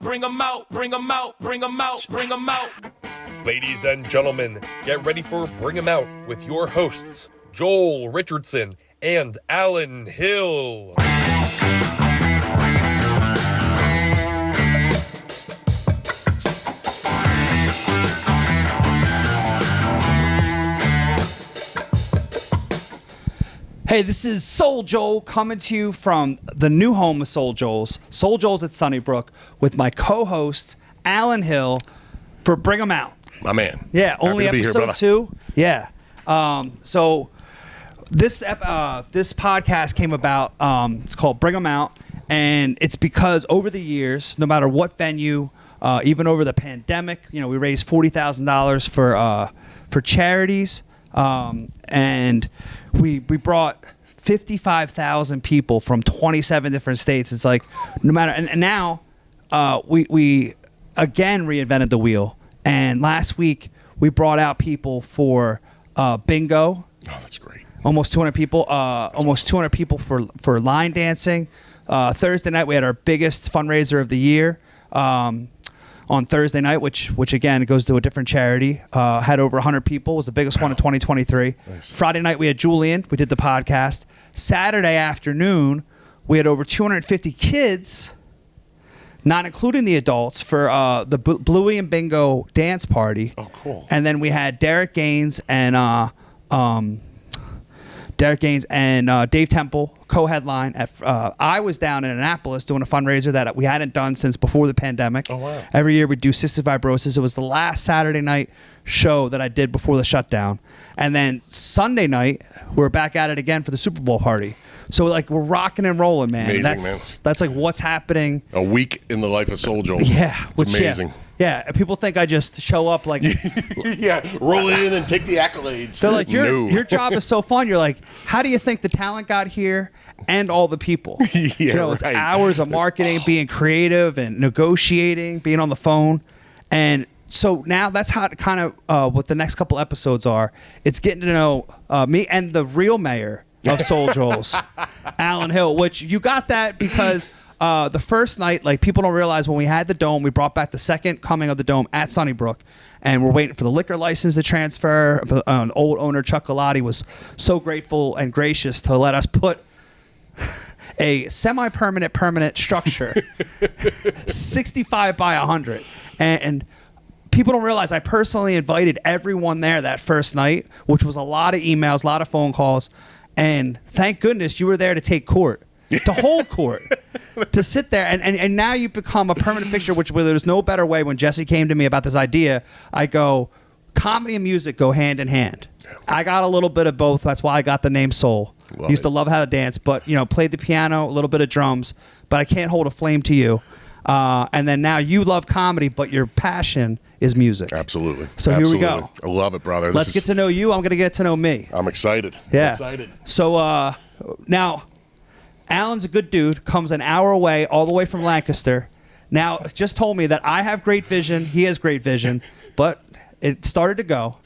bring 'em out, bring 'em out, bring 'em out, bring 'em out. Ladies and gentlemen, get ready for Bring 'em Out with your hosts, Joel Richardson and Alan Hill. Hey, this is SoulJoel coming to you from the new home of SoulJoel's, SoulJoel's at Sunnybrook, with my co-host, Alan Hill, for Bring 'em Out. My man. Yeah, only Happy to be here, episode brother. 2. Yeah. So this podcast came about, it's called Bring 'em Out, and it's because over the years, no matter what venue, even over the pandemic, we raised $40,000 for charities, and we brought 55,000 people from 27 different states. It's like no matter, and now we again reinvented the wheel. And last week we brought out people for bingo. Oh, that's great. Almost 200 people. Almost 200 people for line dancing. Thursday night we had our biggest fundraiser of the year. On Thursday night, which again goes to a different charity, had over 100 people. Was the biggest one in 2023. Nice. Friday night we had Julian. We did the podcast. Saturday afternoon we had over 250 kids, not including the adults, for the Bluey and Bingo dance party. Oh, cool. And then we had Derek Gaines and Dave Temple co-headline. I was down in Annapolis doing a fundraiser that we hadn't done since before the pandemic. Oh, wow. Every year we do cystic fibrosis. It was the last Saturday night show that I did before the shutdown. And then Sunday night, we're back at it again for the Super Bowl party. So we're rocking and rolling, man. Amazing, That's like what's happening. A week in the life of SoulJoel. Yeah. It's amazing. Yeah, people think I just show up like... Yeah, roll in and take the accolades. They're like, No. your job is so fun. You're like, how do you think the talent got here and all the people? Yeah, It's right. hours of marketing, being creative and negotiating, being on the phone. And so now that's how kind of what the next couple episodes are. It's getting to know me and the real mayor of SoulJoel's, Alan Hill, which you got that because... the first night, people don't realize when we had the Dome, we brought back the second coming of the Dome at Sunnybrook, and we're waiting for the liquor license to transfer. An old owner, Chuck Galati, was so grateful and gracious to let us put a semi-permanent, permanent structure, 65 by 100. And people don't realize I personally invited everyone there that first night, which was a lot of emails, a lot of phone calls, and thank goodness you were there to take court. To hold court, to sit there, and now you become a permanent fixture, where there's no better way. When Jesse came to me about this idea, I go, comedy and music go hand in hand. I got a little bit of both. That's why I got the name Soul. Used to love how to dance, but played the piano, a little bit of drums, but I can't hold a flame to you. And then now you love comedy, but your passion is music. Absolutely. So Absolutely. Here we go. I love it, brother. Let's get to know you. I'm going to get to know me. I'm excited. Yeah. I'm excited. So now... Alan's a good dude, comes an hour away, all the way from Lancaster. Now, just told me that I have great vision, he has great vision, but it started to go.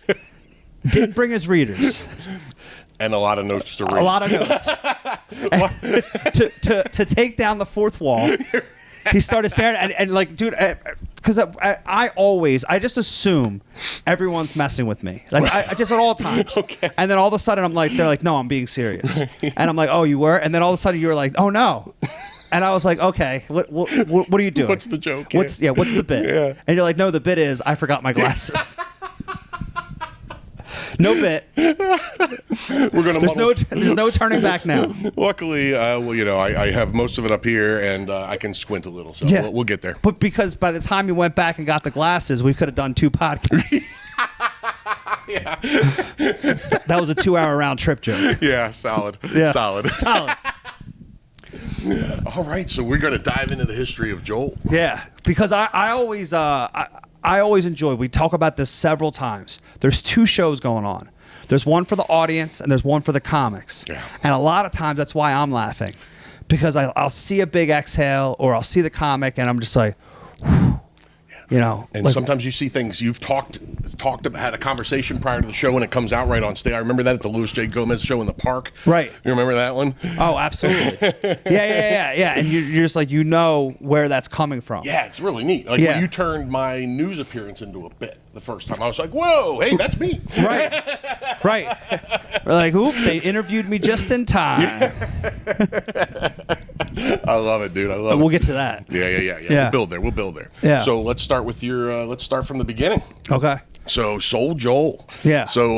Didn't bring his readers. And a lot of notes to read. A lot of notes. to take down the fourth wall, he started staring and dude, because I just assume everyone's messing with me. I just at all times. Okay. And then all of a sudden they're like, no, I'm being serious. And I'm like, oh, you were? And then all of a sudden you were like, oh no. And I was like, okay, what are you doing? What's the joke? What's the bit? Yeah. And you're like, no, the bit is I forgot my glasses. No bit. There's no turning back now. Luckily, I have most of it up here, and I can squint a little, so we'll get there. But because by the time you went back and got the glasses, we could have done 2 podcasts. Yeah. That was a 2-hour round trip joke. Yeah, solid. Yeah. Solid. Yeah. All right, so we're going to dive into the history of Joel. Yeah, because I always enjoy. We talk about this several times. There's 2 shows going on. There's one for the audience and there's one for the comics. Yeah. And a lot of times that's why I'm laughing, because I'll see a big exhale or I'll see the comic and I'm just like, whew. you know. And sometimes you see things you've talked about, had a conversation prior to the show, and it comes out right on stage. I remember that at the Louis J. Gomez show in the park. Right. You remember that one? Oh, absolutely. Yeah. And you're just like, you know where that's coming from. Yeah, it's really neat. Like when you turned my news appearance into a bit the first time, I was like, whoa, hey, that's me. Right. We're like, oop, they interviewed me just in time. I love it, dude. I love it. We'll get to that. Yeah. We'll build there. Yeah. So let's start with let's start from the beginning. Okay. So SoulJoel. Yeah. So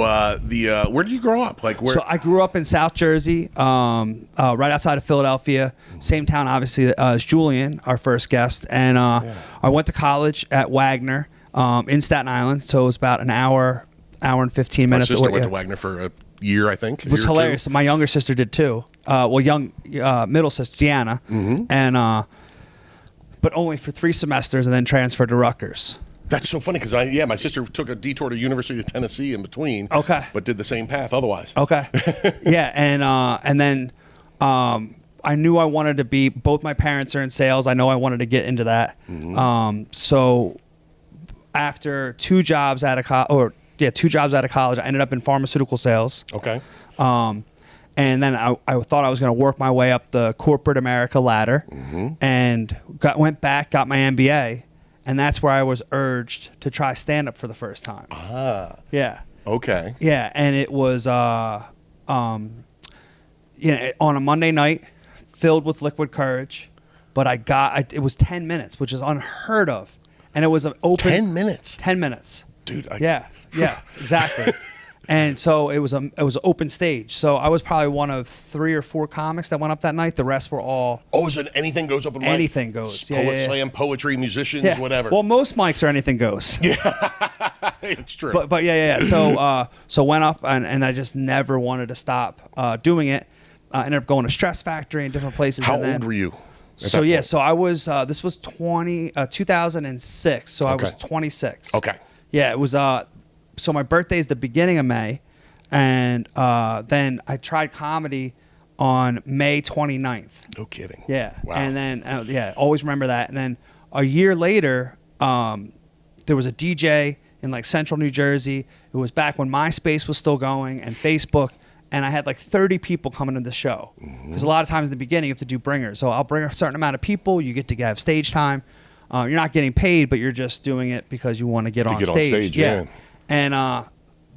where did you grow up? Like where? So I grew up in South Jersey, right outside of Philadelphia. Same town, obviously, as Julian, our first guest. And I went to college at Wagner in Staten Island. So it was about an hour and 15 minutes. My sister went to Wagner for a year, I think. It was hilarious. My younger sister did too. Middle sister, Deanna. And but only for 3 semesters and then transferred to Rutgers. That's so funny because my sister took a detour to University of Tennessee in between. Okay. But did the same path otherwise. Okay. Yeah, and then I knew I wanted to be. Both my parents are in sales. I know I wanted to get into that. So after 2 jobs out of college, I ended up in pharmaceutical sales. Okay. And then I thought I was going to work my way up the corporate America ladder, and went back, got my MBA. And that's where I was urged to try stand-up for the first time. Yeah. Okay. Yeah, and it was on a Monday night, filled with liquid courage, but it was 10 minutes, which is unheard of, and it was an open 10 minutes. 10 minutes, dude. Yeah, exactly. And so it was an open stage. So I was probably one of 3 or 4 comics that went up that night. The rest were all. Oh, is it anything goes up and anything goes? Slam, poetry, musicians, whatever. Well, most mics are anything goes. Yeah, it's true. But So went up and I just never wanted to stop doing it. Ended up going to Stress Factory and different places. How old were you? So I was. This was 2006. So I was 26. Okay. Yeah, it was. So my birthday is the beginning of May, and then I tried comedy on May 29th. No kidding. Yeah. Wow. And then always remember that. And then a year later, there was a DJ in like central New Jersey. It was back when MySpace was still going and Facebook. And I had like 30 people coming to the show. Because a lot of times in the beginning you have to do bringers. So I'll bring a certain amount of people. You get to have stage time. You're not getting paid, but you're just doing it because you want to get on stage. Yeah. And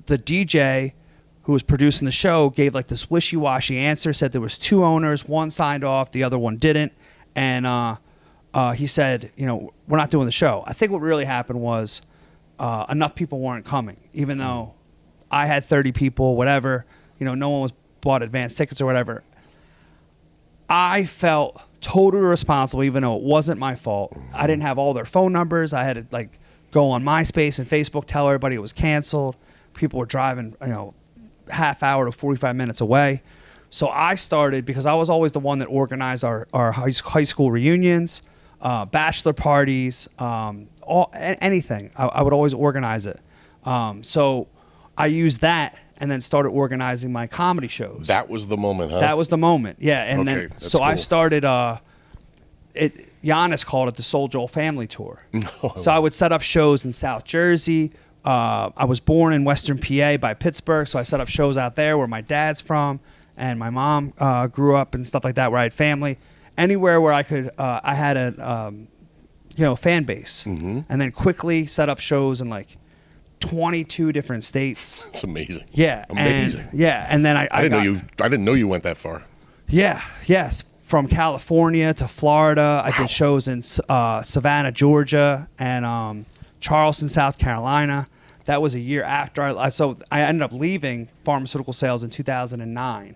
the DJ who was producing the show gave like this wishy-washy answer, said there was 2 owners, one signed off, the other one didn't. And he said, we're not doing the show. I think what really happened was enough people weren't coming, even though I had 30 people, whatever. No one was bought advance tickets or whatever. I felt totally responsible, even though it wasn't my fault. I didn't have all their phone numbers. I had to go on MySpace and Facebook, tell everybody it was canceled. People were driving, half hour to 45 minutes away. So I started, because I was always the one that organized our high school reunions, bachelor parties, anything. I would always organize it. So I used that and then started organizing my comedy shows. That was the moment, huh? That was the moment, yeah. And okay, then so cool. I started. Giannis called it the SoulJoel Family Tour. So I would set up shows in South Jersey. I was born in Western PA by Pittsburgh, so I set up shows out there where my dad's from, and my mom grew up and stuff like that, where I had family. Anywhere where I could, I had a fan base, and then quickly set up shows in like 22 different states. It's amazing. Yeah, amazing. And then I didn't know you went that far. Yeah, yes. From California to Florida. I did shows in Savannah, Georgia, and Charleston, South Carolina. That was a year after so I ended up leaving pharmaceutical sales in 2009.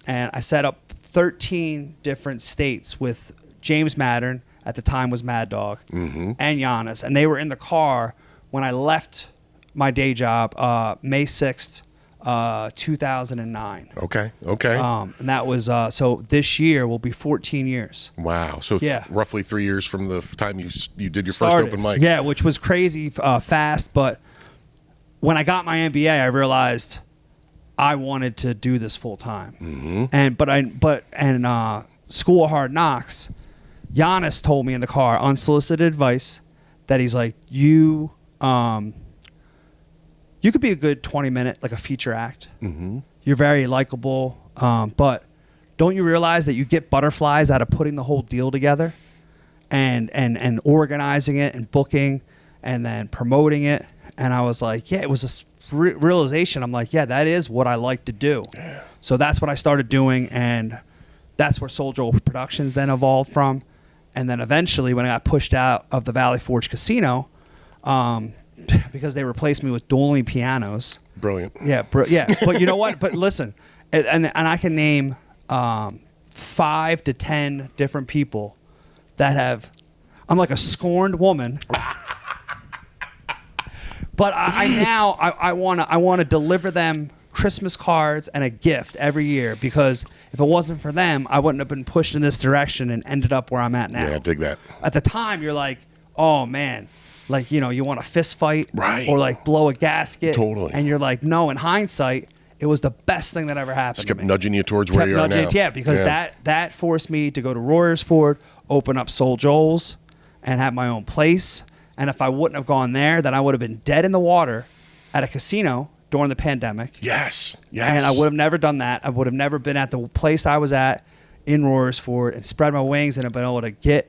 And I set up 13 different states with James Maddern, at the time was Mad Dog, and Giannis. And they were in the car when I left my day job, May 6th, 2009. Okay. And that was, so this year will be 14 years. Wow. So roughly 3 years from the time you did your first open mic. Yeah, which was crazy fast. But when I got my MBA, I realized I wanted to do this full time. And School of Hard Knocks, Giannis told me in the car, unsolicited advice, that he's like, you could be a good 20-minute, like a feature act. Mm-hmm. You're very likable, but don't you realize that you get butterflies out of putting the whole deal together and organizing it and booking and then promoting it? And I was like, yeah, it was a realization. I'm like, yeah, that is what I like to do. Yeah. So that's what I started doing, and that's where SoulJoel Productions then evolved from. And then eventually when I got pushed out of the Valley Forge Casino, because they replaced me with dueling pianos. Brilliant. Yeah, yeah. But you know what? But listen, and I can name 5 to 10 different people that have. I'm like a scorned woman. But I want to deliver them Christmas cards and a gift every year, because if it wasn't for them, I wouldn't have been pushed in this direction and ended up where I'm at now. Yeah, I dig that. At the time, you're like, oh man. Like, you know, you want a fist fight, right, or like blow a gasket. Totally. And you're like, no, in hindsight, it was the best thing that ever happened. Just kept to me. nudging you towards where you are now. Yeah, because that forced me to go to Royersford, open up SoulJoel's, and have my own place. And if I wouldn't have gone there, then I would have been dead in the water at a casino during the pandemic. Yes. And I would have never done that. I would have never been at the place I was at in Royersford and spread my wings and have been able to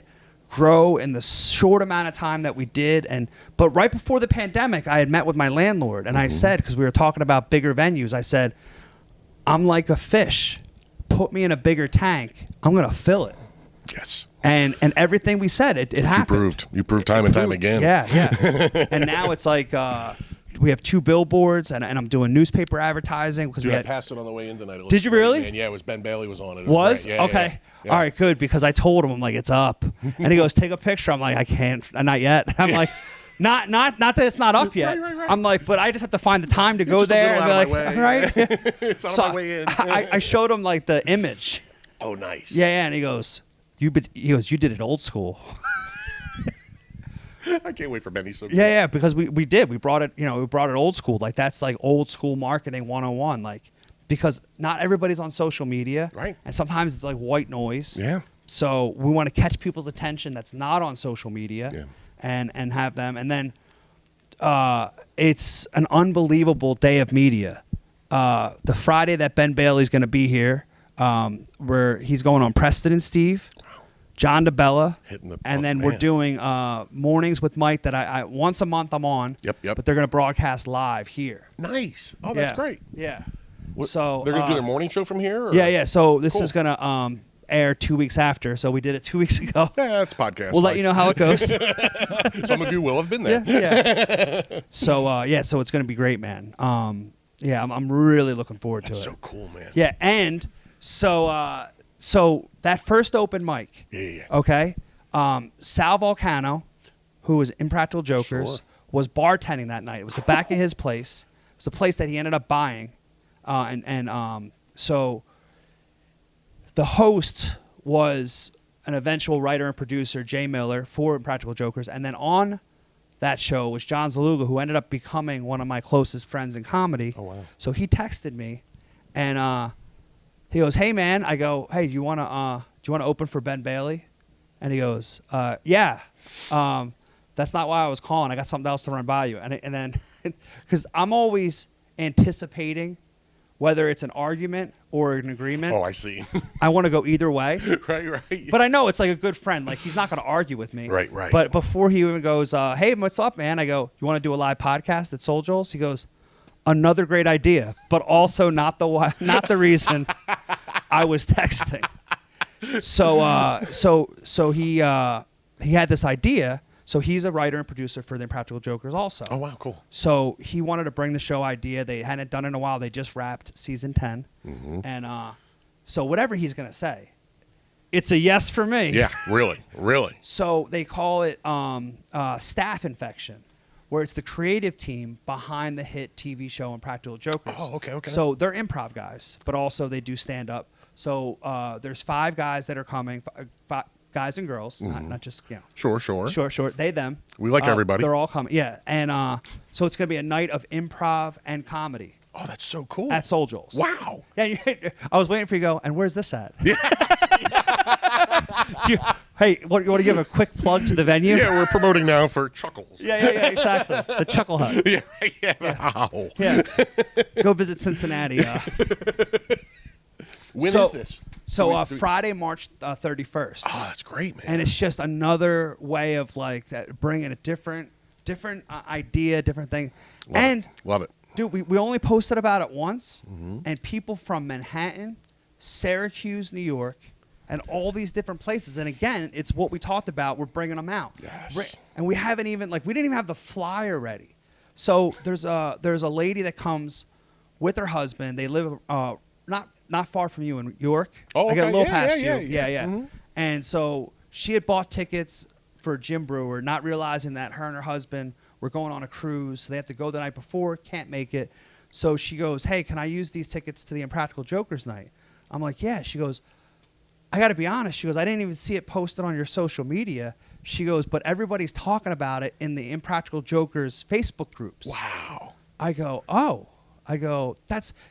grow in the short amount of time that we did. But right before the pandemic, I had met with my landlord, and I said, because we were talking about bigger venues, I said, I'm like a fish. Put me in a bigger tank. I'm going to fill it. Yes. And everything we said, it happened. You proved time and time again. Yeah. And now it's like we have 2 billboards, and I'm doing newspaper advertising. Because I passed it on the way in tonight. Did you really? Man. Yeah, it was Ben Bailey was on it. Was? Yeah, okay. Yeah. All right, good, because I told him, I'm like, it's up. And he goes, take a picture. I'm like, I can't, not yet. I'm like, not that it's not up yet. Right. I'm like, but I just have to find the time to go there. Just And be like, right? It's on my way in. I showed him like the image. Oh, nice. Yeah, and he goes, you did it old school. I can't wait for Benny. So Yeah, because we did. We brought it old school. Like, that's like old school marketing 101. Like, because not everybody's on social media. Right. And sometimes it's like white noise. Yeah. So we want to catch people's attention that's not on social media. Yeah. And have them. And then it's an unbelievable day of media. The Friday that Ben Bailey's going to be here, where he's going on Preston and Steve, John DeBella, and then we're doing Mornings with Mike that I once a month I'm on. Yep. But they're going to broadcast live here. Nice. Oh, that's great. Yeah. So they're going to do their morning show from here? Or? Yeah. So this is going to air 2 weeks after. So we did it 2 weeks ago. Yeah, it's podcast. We'll let you know how it goes. Some of you will have been there. Yeah. So so it's going to be great, man. I'm really looking forward to it. That's so cool, man. Yeah, and so that first open mic. Yeah. Okay. Sal Volcano, who was Impractical Jokers, was bartending that night. It was the back of his place. It was a place that he ended up buying, so the host was an eventual writer and producer, Jay Miller, for Impractical Jokers, and then on that show was John Zaluga, who ended up becoming one of my closest friends in comedy. Oh, wow. So he texted me, and he goes, "Hey man," I go, "Hey, do you want to open for Ben Bailey?" And he goes, "Yeah." That's not why I was calling. I got something else to run by you. And then, because I'm always anticipating whether it's an argument or an agreement. Oh, I see. I want to go either way. Right. But I know it's like a good friend. Like, he's not going to argue with me. Right. But before he even goes, "Hey, what's up, man?" I go, "You want to do a live podcast at SoulJoel's?" He goes, "Another great idea, but also not the reason I was texting." So he had this idea. So he's a writer and producer for the Impractical Jokers also. Oh, wow, cool. So he wanted to bring the show idea. They hadn't done it in a while. They just wrapped season 10. Mm-hmm. And so whatever he's going to say, it's a yes for me. Yeah, really. So they call it staff infection, where it's the creative team behind the hit TV show Impractical Jokers. Oh, okay. So they're improv guys, but also they do stand up. So there's 5 guys that are coming, guys and girls, not just, Sure. They, them. We like everybody. They're all coming. Yeah. And so it's going to be a night of improv and comedy. Oh, that's so cool. At SoulJoel's. Wow. Yeah, I was waiting for you to go, and where's this at? Hey, you want to give a quick plug to the venue? Yeah, we're promoting now for Chuckles. Yeah, exactly. The Chuckle Hut. Yeah, Ow. Yeah. Go visit Cincinnati. When is this? So Friday, March 31st. Oh, that's great, man. And it's just another way of like that, bringing a different idea, different thing. Love it. Dude, we only posted about it once, and people from Manhattan, Syracuse, New York, and all these different places. And again, it's what we talked about. We're bringing them out. Yes. And we haven't even we didn't even have the flyer ready. So there's a lady that comes with her husband. They live not far from you in York. Oh, okay. I got a little Yeah, past yeah, you. yeah. Yeah. And so she had bought tickets for Jim Brewer, not realizing that her and her husband were going on a cruise. So they have to go the night before, can't make it. So she goes, hey, can I use these tickets to the Impractical Jokers night? I'm like, yeah. She goes, I got to be honest. She goes, I didn't even see it posted on your social media. She goes, but everybody's talking about it in the Impractical Jokers Facebook groups. Wow. I go, oh. I go,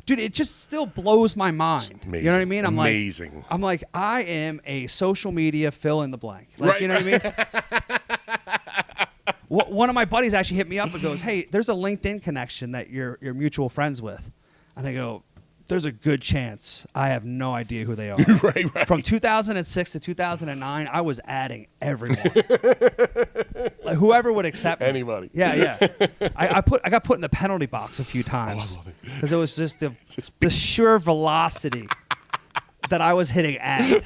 dude, it just still blows my mind. Amazing. You know what I mean? Amazing. I'm like, I am a social media fill in the blank. Like, Right, you know what I mean? One of my buddies actually hit me up and goes, hey, there's a LinkedIn connection that you're mutual friends with. And I go, there's a good chance I have no idea who they are. Right. From 2006 to 2009, I was adding everyone. Like, whoever would accept me. Anybody. Yeah. I got put in the penalty box a few times. I love it. Because it was just the sheer velocity that I was hitting add.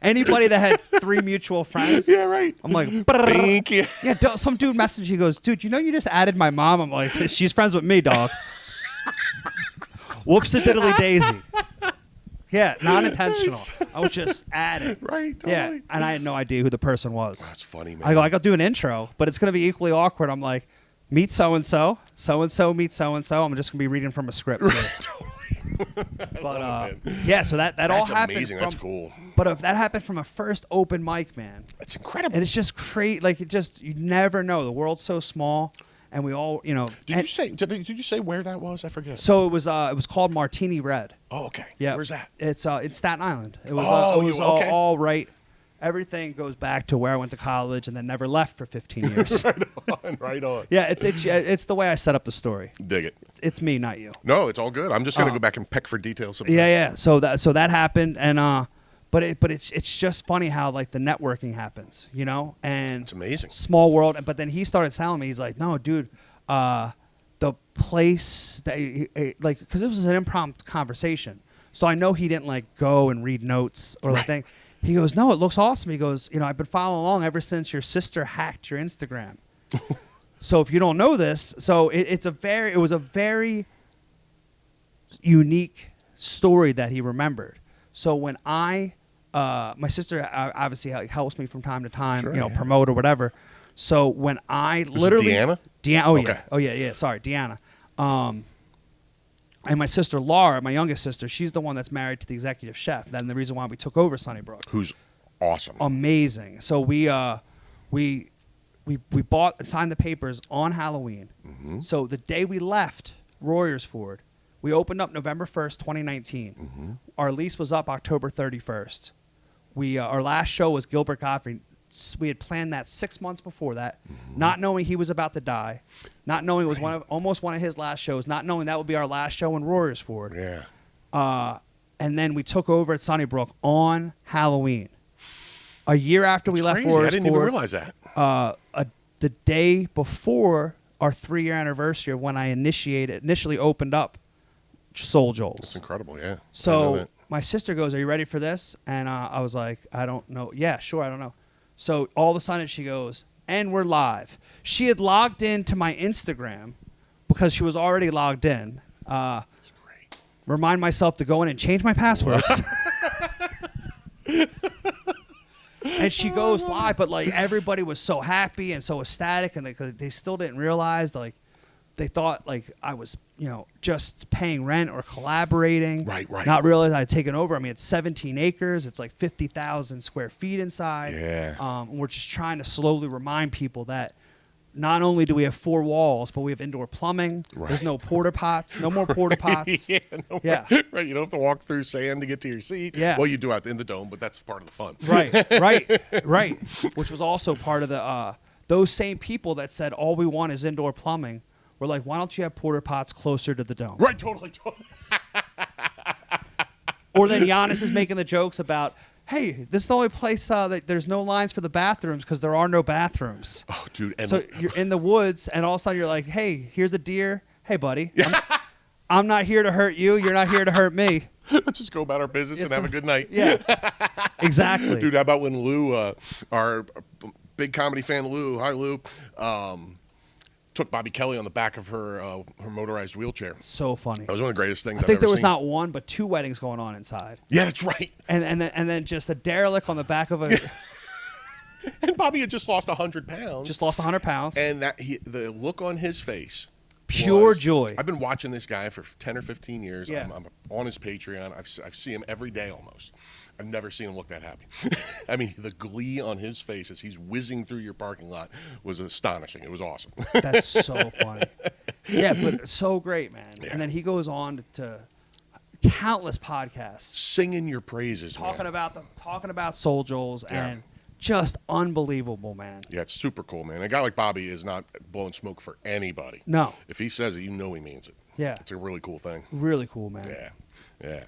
Anybody that had 3 mutual friends. Yeah, right. I'm like, Thank you. yeah. Some dude messaged. He goes, dude, you know you just added my mom. I'm like, she's friends with me, dog. Whoops-a-diddly daisy. Yeah, not intentional. I was just adding. Right, totally. Yeah, and I had no idea who the person was. That's funny, man. I go do an intro, but it's going to be equally awkward. I'm like, meet so-and-so, so-and-so, meet so-and-so. I'm just going to be reading from a script. But yeah, so that all happened. That's amazing. That's cool. But if that happened from a first open mic, man. That's incredible. And it's just crazy. Like, you never know. The world's so small. And we all, Did you say where that was? I forget. So it was called Martini Red. Oh, okay. Yeah. Where's that? It's in Staten Island. It was okay. all right. Everything goes back to where I went to college and then never left for 15 years. Right on. Yeah, it's the way I set up the story. Dig it. It's me, not you. No, it's all good. I'm just gonna go back and peck for details. Sometimes. Yeah. So that happened, and but it's just funny how like the networking happens, and It's amazing. Small world. But then he started telling me, he's like, no, dude, the place that like, because it was an impromptu conversation, so I know he didn't like go and read notes or the thing. He goes, no, it looks awesome. He goes, I've been following along ever since your sister hacked your Instagram. So if you don't know this, so it was a very unique story that he remembered. So when my sister obviously helps me from time to time, Sure, promote or whatever. So when I This literally is Deanna? Yeah. Sorry, Deanna. And my sister Laura, my youngest sister, she's the one that's married to the executive chef. Then the reason why we took over Sunnybrook. Who's awesome. Amazing. So we bought and signed the papers on Halloween. Mm-hmm. So the day we left Royersford, we opened up November 1st, 2019. Mm-hmm. Our lease was up October 31st. Our last show was Gilbert Gottfried. We had planned that 6 months before that, not knowing he was about to die, not knowing it was almost one of his last shows, not knowing that would be our last show in Royersford. Yeah. And then we took over at Sunnybrook on Halloween. A year after we left Crazy. Royersford. I didn't even realize that. The day before our 3-year anniversary of when I initially opened up SoulJoel. It's incredible, yeah. So my sister goes, are you ready for this? And I was like, I don't know. Yeah, sure, I don't know. So all of a sudden she goes, and we're live. She had logged into my Instagram because she was already logged in. That's great. Remind myself to go in and change my passwords. And she goes live, but like everybody was so happy and so ecstatic, and they still didn't realize, like, they thought like I was, just paying rent or collaborating. Right. Not realizing I had taken over. I mean, it's 17 acres. It's like 50,000 square feet inside. Yeah. We're just trying to slowly remind people that not only do we have 4 walls, but we have indoor plumbing. Right. There's no porta pots. No more porta pots. Yeah, Yeah. Right. You don't have to walk through sand to get to your seat. Yeah. Well, you do out in the dome, but that's part of the fun. Right. Which was also part of the those same people that said all we want is indoor plumbing. We're like, why don't you have porta pots closer to the dome? Right. Totally. Or then Giannis is making the jokes about, hey, this is the only place that there's no lines for the bathrooms because there are no bathrooms. Oh, dude. And So you're in the woods, and all of a sudden you're like, hey, here's a deer. Hey, buddy, I'm not here to hurt you. You're not here to hurt me. let's just go about our business and have a good night. Yeah, exactly. Dude, how about when Lou, our big comedy fan Lou, hi Lou, took Bobby Kelly on the back of her motorized wheelchair. So funny. That was one of the greatest things I think there was seen. not one, but 2 weddings going on inside. Yeah, that's right. And then just a derelict on the back of a And Bobby had just lost 100 pounds. just lost 100 pounds. And the look on his face. Pure joy. I've been watching this guy for 10 or 15 years. Yeah. I'm on his Patreon. I see him every day almost. I've never seen him look that happy. I mean, the glee on his face as he's whizzing through your parking lot was astonishing. It was awesome. That's so funny. Yeah, but so great, man. Yeah. And then he goes on to countless podcasts Singing your praises, talking man. about SoulJoels Yeah. and just unbelievable, man. Yeah, it's super cool, man. A guy like Bobby is not blowing smoke for anybody. No. If he says it, you know he means it. Yeah. It's a really cool thing. Really cool, man. Yeah. Yeah.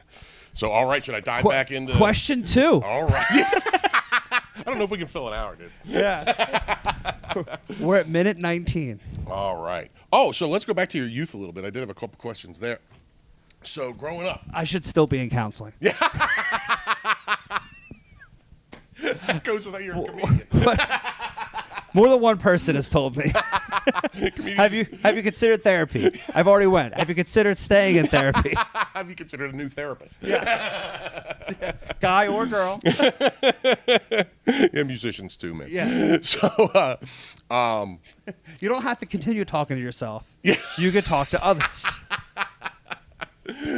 So, all right, should I dive back into... Question 2. All right. I don't know if we can fill an hour, dude. Yeah. We're at minute 19. All right. Oh, so let's go back to your youth a little bit. I did have a couple questions there. So, growing up... I should still be in counseling. Yeah. That goes without you're a comedian. More than one person has told me. Have you considered therapy? I've already went. Have you considered staying in therapy? Have you considered a new therapist? Yeah. Guy or girl. Yeah, musicians too, man. Yeah. So, You don't have to continue talking to yourself. Yeah. You can talk to others.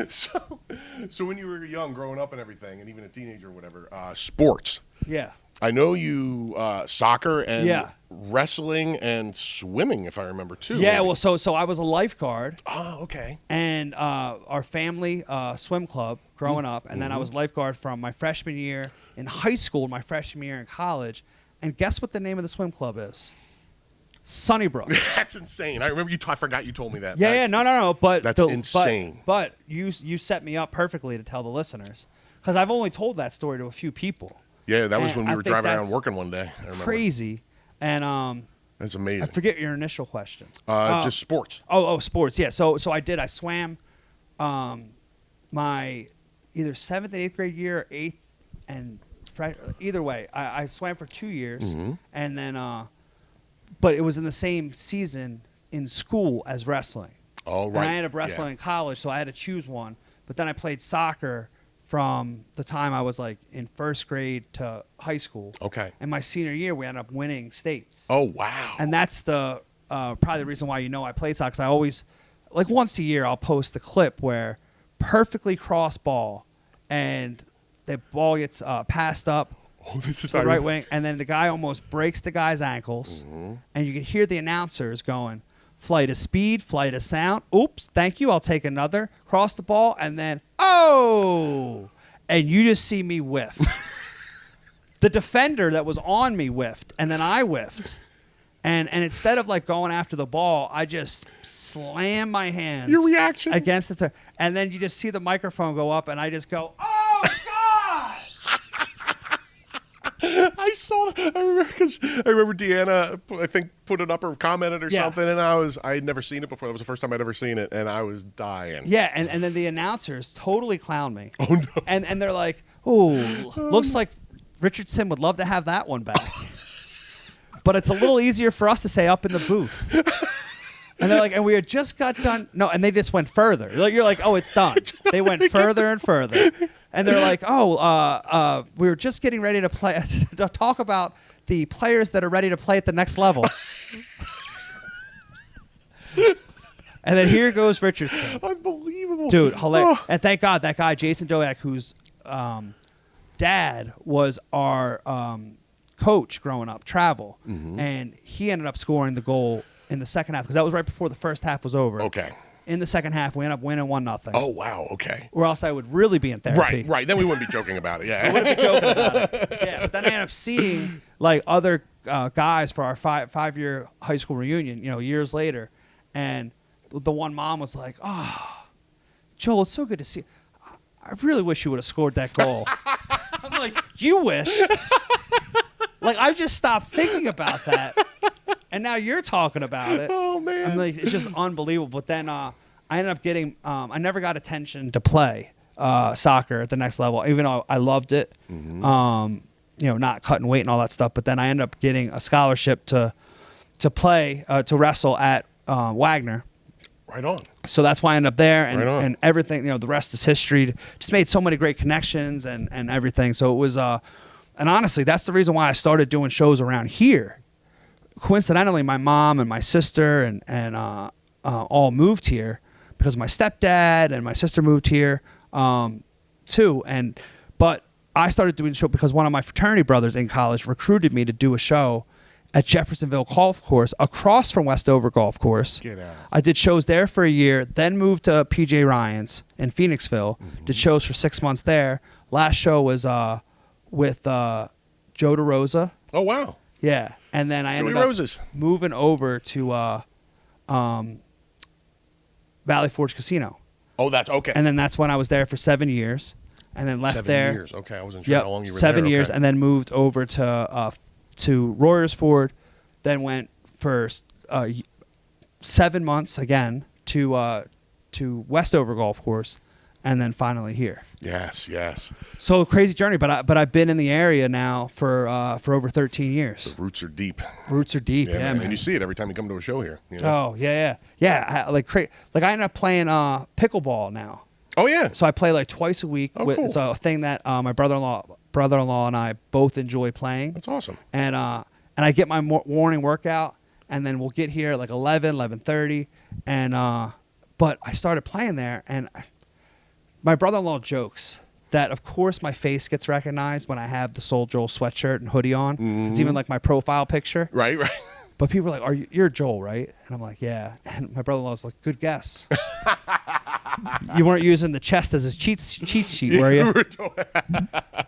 so when you were young, growing up and everything, and even a teenager or whatever, sports. Yeah. I know you soccer and Yeah. wrestling and swimming, if I remember too. Yeah, maybe. well, so I was a lifeguard, Oh, okay. and our family swim club growing up, and then I was lifeguard from my freshman year in high school, my freshman year in college, and guess what the name of the swim club is? Sunnybrook. That's insane. I remember I forgot you told me that. Yeah, no. But That's insane. But you set me up perfectly to tell the listeners, because I've only told that story to a few people. Yeah, that was And when we I were think driving around that's working one day. I remember. Crazy, and That's I amazing. forget your initial question. Just sports. Oh, sports. Yeah. So I swam, my either 7th and 8th grade year, 8th and either way, I swam for 2 years, and then but it was in the same season in school as wrestling. Oh, right. And I ended up wrestling in college, so I had to choose one. But then I played soccer from the time I was like in 1st grade to high school. Okay. And my senior year, we ended up winning states. Oh, wow. And that's the probably the reason why I played soccer. 'Cause I always, like once a year, I'll post the clip where perfectly cross ball, and the ball gets passed up This is to the right wing, and then the guy almost breaks the guy's ankles, and you can hear the announcers going, "Flight of speed, flight of sound. Oops, thank you. I'll take another." Cross the ball, and then and you just see me whiff. The defender that was on me whiffed, and then I whiffed. And instead of like going after the ball, I just slam my hands. Your reaction? Against the and then you just see the microphone go up, and I just go, "Oh God!" I saw that. I remember because I remember Deanna, I think, put it up or commented or Yeah. something, and I had never seen it before. That was the first time I'd ever seen it, and I was dying. Yeah, and then the announcers totally clown me. Oh, no. And they're like, "Oh, looks like Richardson would love to have that one back." But it's a little easier for us to say up in the booth. And they're like, "And we had just got done." No, and they just went further. You're like, "Oh, it's done." They went further and further. And they're like, "Oh, we were just getting ready to play to talk about the players that are ready to play at the next level." And then here goes Richardson. Unbelievable. Dude, hilarious. Oh. And thank God that guy, Jason Doak, whose dad was our coach growing up, Travel, and he ended up scoring the goal in the second half because that was right before the first half was over. Okay. In the second half, we ended up winning 1-0. Oh, wow. Okay. Or else I would really be in therapy. Right. Then we wouldn't be joking about it. Yeah. Wouldn't be joking about it. Yeah, but then I ended up seeing like other guys for our five-year high school reunion, years later, and the one mom was like, "Oh, Joel, it's so good to see. I really wish you would have scored that goal." I'm like, "You wish?" Like I just stopped thinking about that, and now you're talking about it. Oh man! I'm like, it's just unbelievable. But then I ended up getting. I never got attention to play soccer at the next level, even though I loved it. Not cutting weight and all that stuff. But then I ended up getting a scholarship to play to wrestle at Wagner. Right on. So that's why I ended up there, and, Right on. and everything. The rest is history. Just made so many great connections and everything. So it was. And honestly, that's the reason why I started doing shows around here. Coincidentally, my mom and my sister and all moved here because my stepdad and my sister moved here too. But I started doing the show because one of my fraternity brothers in college recruited me to do a show at Jeffersonville Golf Course across from Westover Golf Course. Get out. I did shows there for a year, then moved to PJ Ryan's in Phoenixville, did shows for 6 months there. Last show was with Joe DeRosa. Oh wow. Yeah. And then I ended Joey up Roses. moving over to Valley Forge Casino. Oh, that's okay. And then that's when I was there for 7 years. And then left 7 there. years. Okay, I wasn't sure Yep, how long you were 7 there. years, Okay. and then moved over to Royersford, then went for 7 months again to Westover Golf Course, and then finally here. Yes. So crazy journey, but I've been in the area now for over 13 years. The roots are deep. Roots are deep, yeah, man. And you see it every time you come to a show here. Oh yeah. I ended up playing pickleball now. Oh yeah. So I play like twice a week. Oh, cool. It's a thing that my brother-in-law and I both enjoy playing. That's awesome. And I get my morning workout, and then we'll get here at like 11:30, and but I started playing there, and my brother-in-law jokes that of course my face gets recognized when I have the SoulJoel sweatshirt and hoodie on. It's even like my profile picture. Right. But people are like, you're Joel, right? And I'm like, yeah. And my brother-in-law's like, good guess. You weren't using the chest as a cheat sheet, were you?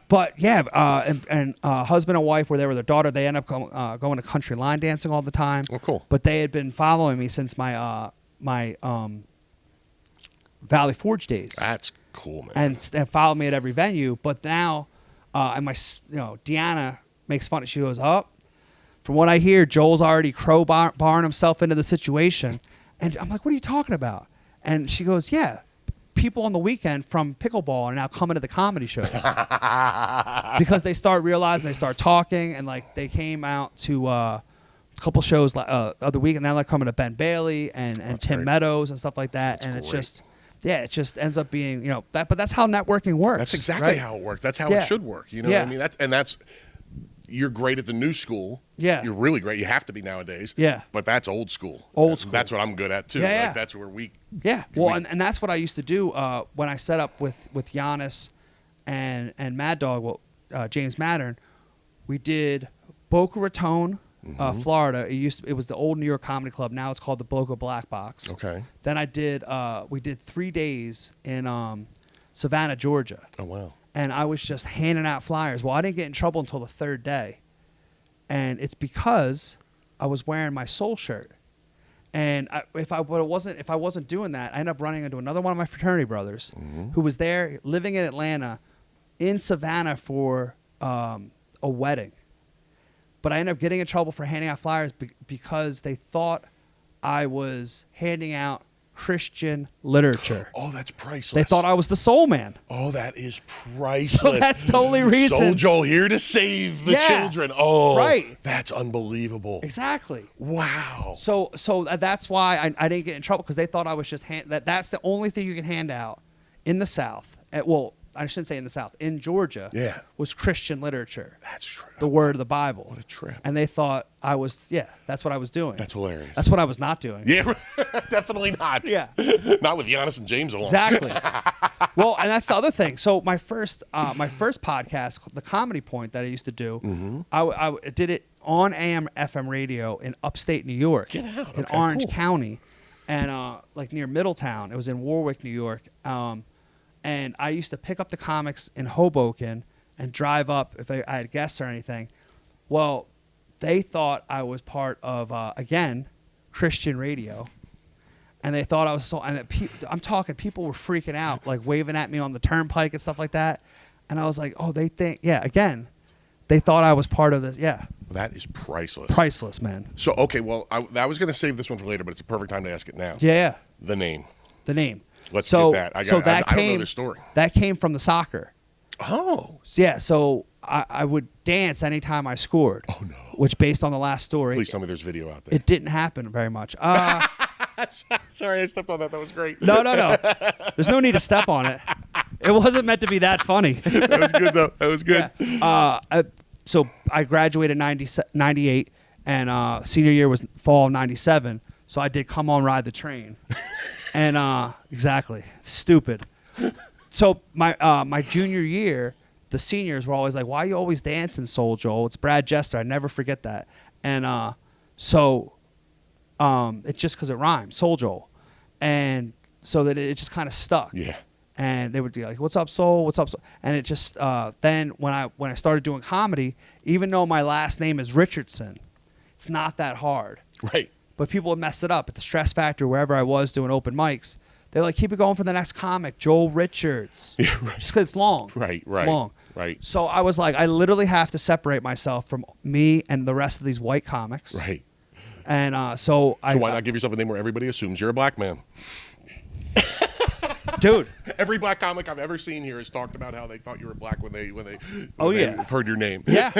But yeah, and husband and wife were there with their daughter. They end up going to country line dancing all the time. Oh, cool. But they had been following me since my Valley Forge days. That's cool, man. And followed me at every venue. But now, and my Deanna makes fun. She goes, "Oh, from what I hear, Joel's already crowbarring himself into the situation." And I'm like, "What are you talking about?" And she goes, "Yeah, people on the weekend from pickleball are now coming to the comedy shows because they start realizing, they start talking, and like they came out to a couple shows other week, and now they're coming to Ben Bailey and Tim great. Meadows and stuff like that. That's and it's great. just, it just ends up being that. But that's how networking works. That's exactly right? how it works. That's how Yeah. it should work. You know Yeah. what I mean? That's you're great at the new school. Yeah. You're really great. You have to be nowadays. Yeah. But that's old school. Old school. That's what I'm good at too. Yeah, Like, yeah. that's where we Yeah, well, and that's what I used to do when I set up with Giannis and Mad Dog, James Mattern. We did Boca Raton, Florida. It was the old New York Comedy Club. Now it's called the Boca Black Box. Okay. Then we did 3 days in Savannah, Georgia. Oh wow. And I was just handing out flyers. Well, I didn't get in trouble until the 3rd day. And it's because I was wearing my Soul shirt. And if I wasn't doing that, I ended up running into another one of my fraternity brothers who was there living in Atlanta, in Savannah for a wedding. But I ended up getting in trouble for handing out flyers because they thought I was handing out Christian literature. Oh, that's priceless. They thought I was the soul man. Oh, that is priceless. So that's the only reason. SoulJoel here to save the Yeah. children. Oh, Right. That's unbelievable. Exactly. Wow. So that's why I didn't get in trouble because they thought I was just that's the only thing you can hand out in the South. I shouldn't say in the South, in Georgia, Yeah. was Christian literature. That's true. The word of the Bible. What a trip. And they thought I was, that's what I was doing. That's hilarious. That's what I was not doing. Yeah, definitely not. Yeah. Not with Giannis and James along. Exactly. Well, and that's the other thing. So my first podcast, The Comedy Point, that I used to do, I did it on AM FM radio in upstate New York. Get out. In Okay, Orange cool. County, and like near Middletown. It was in Warwick, New York. And I used to pick up the comics in Hoboken and drive up if I had guests or anything. Well, they thought I was part of, again, Christian radio. And they thought I was I'm talking, people were freaking out, like waving at me on the turnpike and stuff like that. And I was like, oh, they think, again, they thought I was part of this. Yeah. That is priceless. Priceless, man. So, okay, well, I was going to save this one for later, but it's a perfect time to ask it now. Yeah. The name. The name. Let's get that. I don't know this story. That came from the soccer. Oh. Yeah, so I would dance anytime I scored. Oh, no. Which, based on the last story, Please tell me there's video out there. it didn't happen very much. Sorry, I stepped on that. That was great. No. There's no need to step on it. It wasn't meant to be that funny. That was good, though. That was good. Yeah. So I graduated 98, and senior year was fall of 97. So I did Come On Ride the Train. And exactly. Stupid. So my junior year, the seniors were always like, why are you always dancing, SoulJoel? It's Brad Jester. I never forget that. And so it's just because it rhymes, SoulJoel. And so that it just kind of stuck. Yeah. And they would be like, what's up, Soul? What's up, Soul? And it just, then when I started doing comedy, even though my last name is Richardson, it's not that hard. Right. But people would mess it up at the Stress Factory, wherever I was doing open mics. They're like, keep it going for the next comic, Joel Richards. Yeah, right. Just because it's long. Right. It's long. Right. So I was like, I literally have to separate myself from me and the rest of these white comics. Right. And So why not give yourself a name where everybody assumes you're a black man? Dude. Every black comic I've ever seen here has talked about how they thought you were black when they heard your name. Yeah.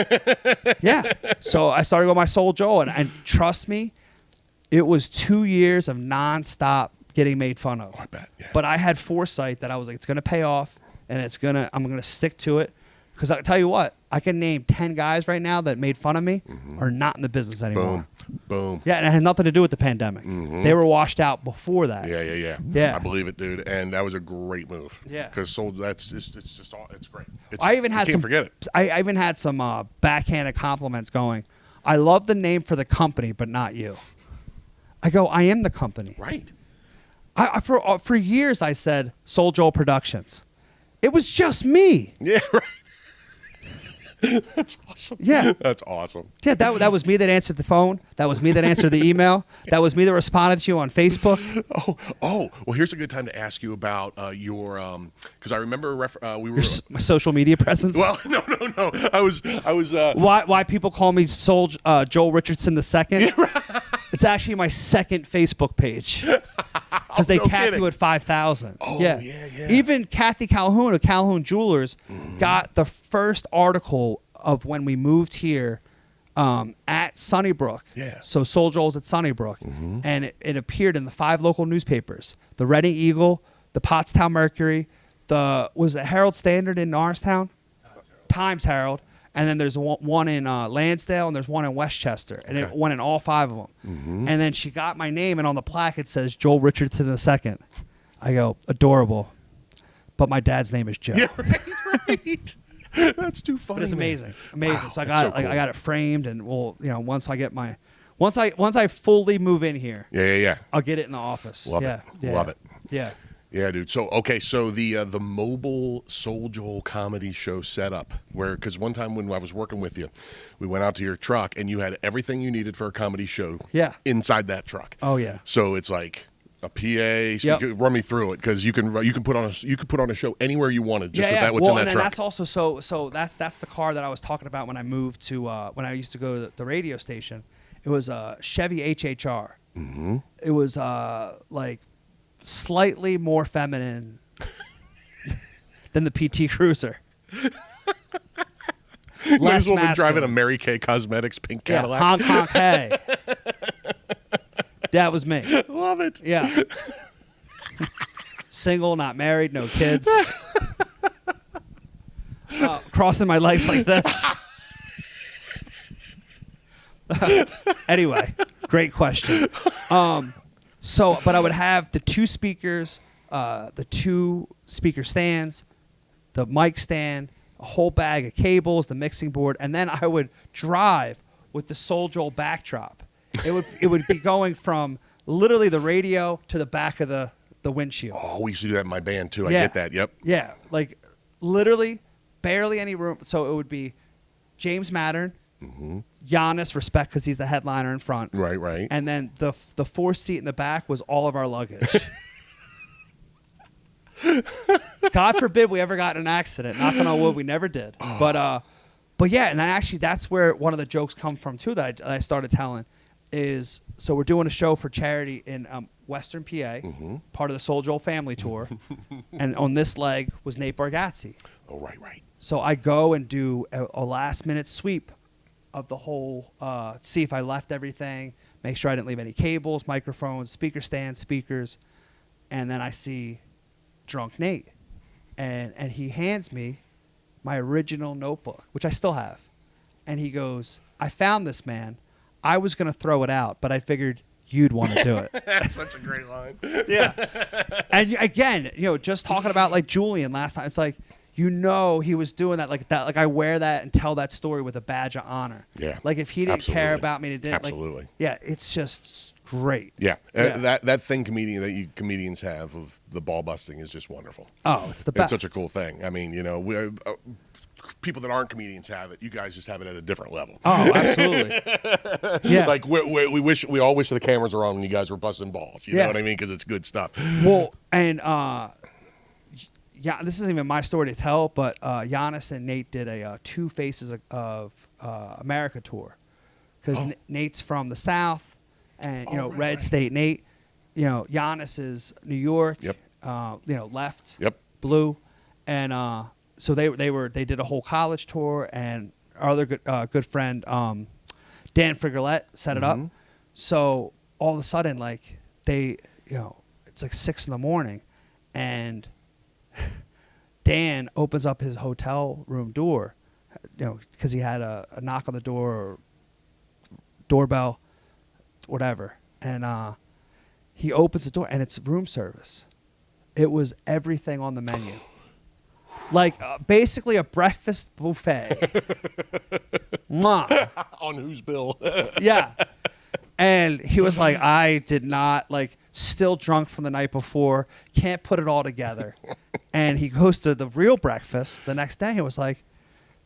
Yeah. So I started with my SoulJoel, and trust me, it was 2 years of nonstop getting made fun of. I bet. Yeah. But I had foresight that I was like, it's gonna pay off, and I'm gonna stick to it. Because I'll tell you what, I can name 10 guys right now that made fun of me are not in the business anymore. Boom. Yeah, and it had nothing to do with the pandemic. They were washed out before that. Yeah. I believe it, dude. And that was a great move. Yeah. Because it's great. I even had you can't forget it. I even had some backhanded compliments going, I love the name for the company, but not you. I go, I am the company. Right. For years I said SoulJoel Productions. It was just me. Yeah, right. That's awesome. Yeah. That's awesome. Yeah, that was me that answered the phone. That was me that answered the email. That was me that responded to you on Facebook. Oh. Well, here's a good time to ask you about your because I remember we were My social media presence. Well, no. I was Why people call me Joel Richardson II? It's actually my second Facebook page. Because they no capped kidding. you at 5,000. Oh, yeah. Even Kathy Calhoun of Calhoun Jewelers got the first article of when we moved here at Sunnybrook. Yeah. So SoulJoel's at Sunnybrook. And it appeared in the 5 local newspapers. The Reading Eagle, the Pottstown Mercury, was it Herald Standard in Norristown? Times Herald. And then there's one in Lansdale, and there's one in Westchester, and it went in all 5 of them. And then she got my name, and on the plaque it says Joel Richardson II. I go, adorable, but my dad's name is Joe. Yeah, right. That's too funny. But it's amazing. Wow, so I got so it. cool. I got it framed, and once I fully move in here, Yeah. I'll get it in the office. Love it. Love it. Yeah. Yeah, dude. So the mobile SoulJoel comedy show setup, because one time when I was working with you, we went out to your truck and you had everything you needed for a comedy show. Yeah. Inside that truck. Oh yeah. So it's like a PA. Speaker, run me through it, because you can put on a show anywhere you wanted just with that what's in that truck. And that's also so that's the car that I was talking about when I moved to when I used to go to the radio station. It was a Chevy HHR. It was like slightly more feminine than the PT Cruiser. Might as well be masculine. driving a Mary Kay Cosmetics pink Cadillac. Honk, honk, hey. That was me. Love it. Yeah. Single, not married, no kids. crossing my legs like this. Anyway, great question. But I would have the 2 speakers, the 2 speaker stands, the mic stand, a whole bag of cables, the mixing board, and then I would drive with the SoulJoel backdrop. It would be going from literally the radio to the back of the windshield. Oh, we used to do that in my band too. I Yeah. get that. Yep. Yeah, like literally barely any room. So it would be James Mattern, Giannis, respect because he's the headliner in front. Right. And then the 4th seat in the back was all of our luggage. God forbid we ever got in an accident. Knock on wood, we never did. But yeah, and that's where one of the jokes come from too that I started telling is, so we're doing a show for charity in Western PA, part of the SoulJoel family tour, and on this leg was Nate Bargatze. Oh, right. So I go and do a last minute sweep of the whole, see if I left everything, make sure I didn't leave any cables, microphones, speaker stands, speakers, and then I see Drunk Nate, and he hands me my original notebook, which I still have, and he goes, I found this, man. I was going to throw it out, but I figured you'd want to do it. That's such a great line. Yeah. And again, just talking about like Julian last time, it's like, he was doing that like that. Like I wear that and tell that story with a badge of honor. Yeah. Like if he didn't care about me, Absolutely. Yeah, it's just great. Yeah. Yeah. That thing you comedians have of the ball busting is just wonderful. Oh, it's the best. It's such a cool thing. I mean, we people that aren't comedians have it. You guys just have it at a different level. Oh, absolutely. Yeah. Like we all wish the cameras were on when you guys were busting balls. You know what I mean? Because it's good stuff. Well, and yeah, this isn't even my story to tell, but Giannis and Nate did a 2 Faces of America tour because Nate's from the South, and Red State Nate. Giannis is New York. Yep. Left. Yep. Blue, and so they did a whole college tour, and our other good friend Dan Frigolette set it up. So all of a sudden, like it's like 6 a.m, and Dan opens up his hotel room door, because he had a knock on the door or doorbell, whatever, and he opens the door and it's room service. It was everything on the menu, like basically a breakfast buffet. Mwah. On whose bill? Yeah. And he was like, I did not, like, still drunk from the night before, can't put it all together. And he goes to the real breakfast the next day and was like,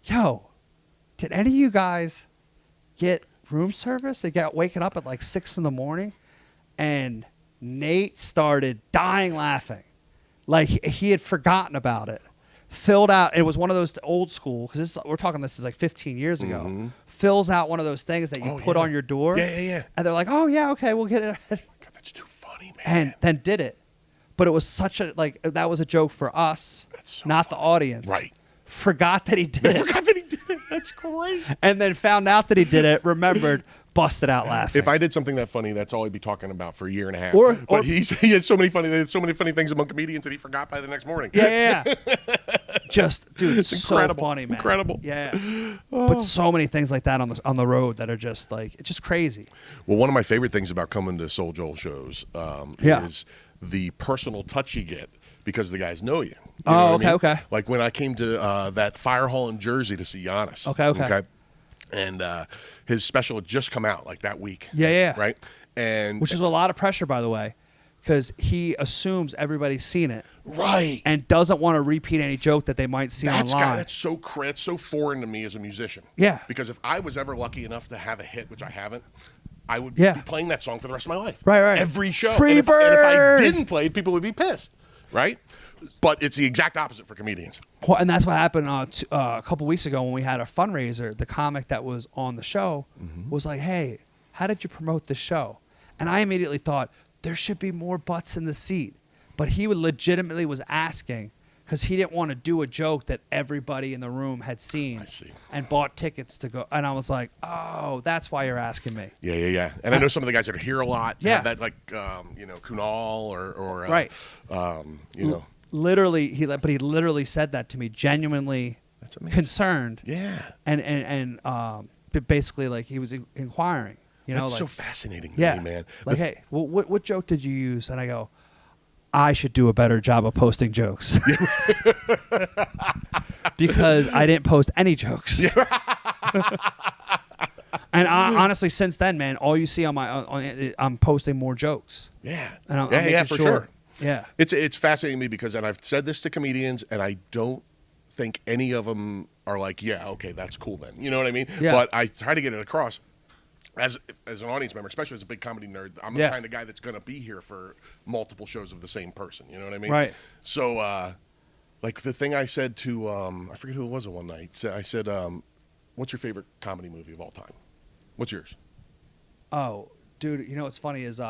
yo, did any of you guys get room service? They got waking up at like 6 a.m. And Nate started dying laughing. Like he had forgotten about it. Filled out, it was one of those old school, because this is like 15 years ago. Fills out one of those things that you put on your door. Yeah. And they're like, oh, yeah, okay, we'll get it. God, that's too funny, man. And then did it. But it was such a, like, that was a joke for us, not the audience. Right. Forgot that he did it. Forgot that he did it. That's great. And then found out that he did it, remembered, busted out laughing. If I did something that funny, that's all he'd be talking about for a year and a half. Or he had so many funny things among comedians that he forgot by the next morning. Yeah. Just, dude, it's so incredible. funny, man. Incredible. Yeah. But so many things like that on the road that are just like, it's just crazy. Well, one of my favorite things about coming to SoulJoel shows is the personal touch you get because the guys know you. You know what I mean? Okay. Like when I came to that fire hall in Jersey to see Giannis. Okay. And his special had just come out like that week. Yeah. Right? And Which is a lot of pressure, by the way, because he assumes everybody's seen it. Right. And doesn't want to repeat any joke that they might see online. That's so foreign to me as a musician. Yeah. Because if I was ever lucky enough to have a hit, which I haven't, I would Yeah. be playing that song for the rest of my life. Right. Every show. Freebird! And if I didn't play it, people would be pissed. Right? But it's the exact opposite for comedians. Well, and that's what happened a couple weeks ago when we had a fundraiser. The comic that was on the show was like, hey, how did you promote the show? And I immediately thought, there should be more butts in the seat. But he legitimately was asking because he didn't want to do a joke that everybody in the room had seen and bought tickets to go. And I was like, oh, that's why you're asking me. Yeah. And I know some of the guys that are here a lot Yeah. have that, like, Kunal or Right. you know. Literally, he literally said that to me genuinely concerned. Yeah. But basically, like, he was inquiring. You know, That's like, so fascinating to yeah, me, man. like, hey, what joke did you use? And I go, I should do a better job of posting jokes because I didn't post any jokes. And honestly, since then, man, all you see on I'm posting more jokes. Yeah. And I'm yeah, making for sure. Yeah. It's fascinating to me because, and I've said this to comedians, and I don't think any of them are like, yeah, okay, that's cool then. You know what I mean? Yeah. But I try to get it across as an audience member, especially as a big comedy nerd. I'm the kind of guy that's going to be here for multiple shows of the same person. You know what I mean? Right. So, like the thing I said to, I forget who it was one night. I said, what's your favorite comedy movie of all time? What's yours? Oh, dude, you know what's funny is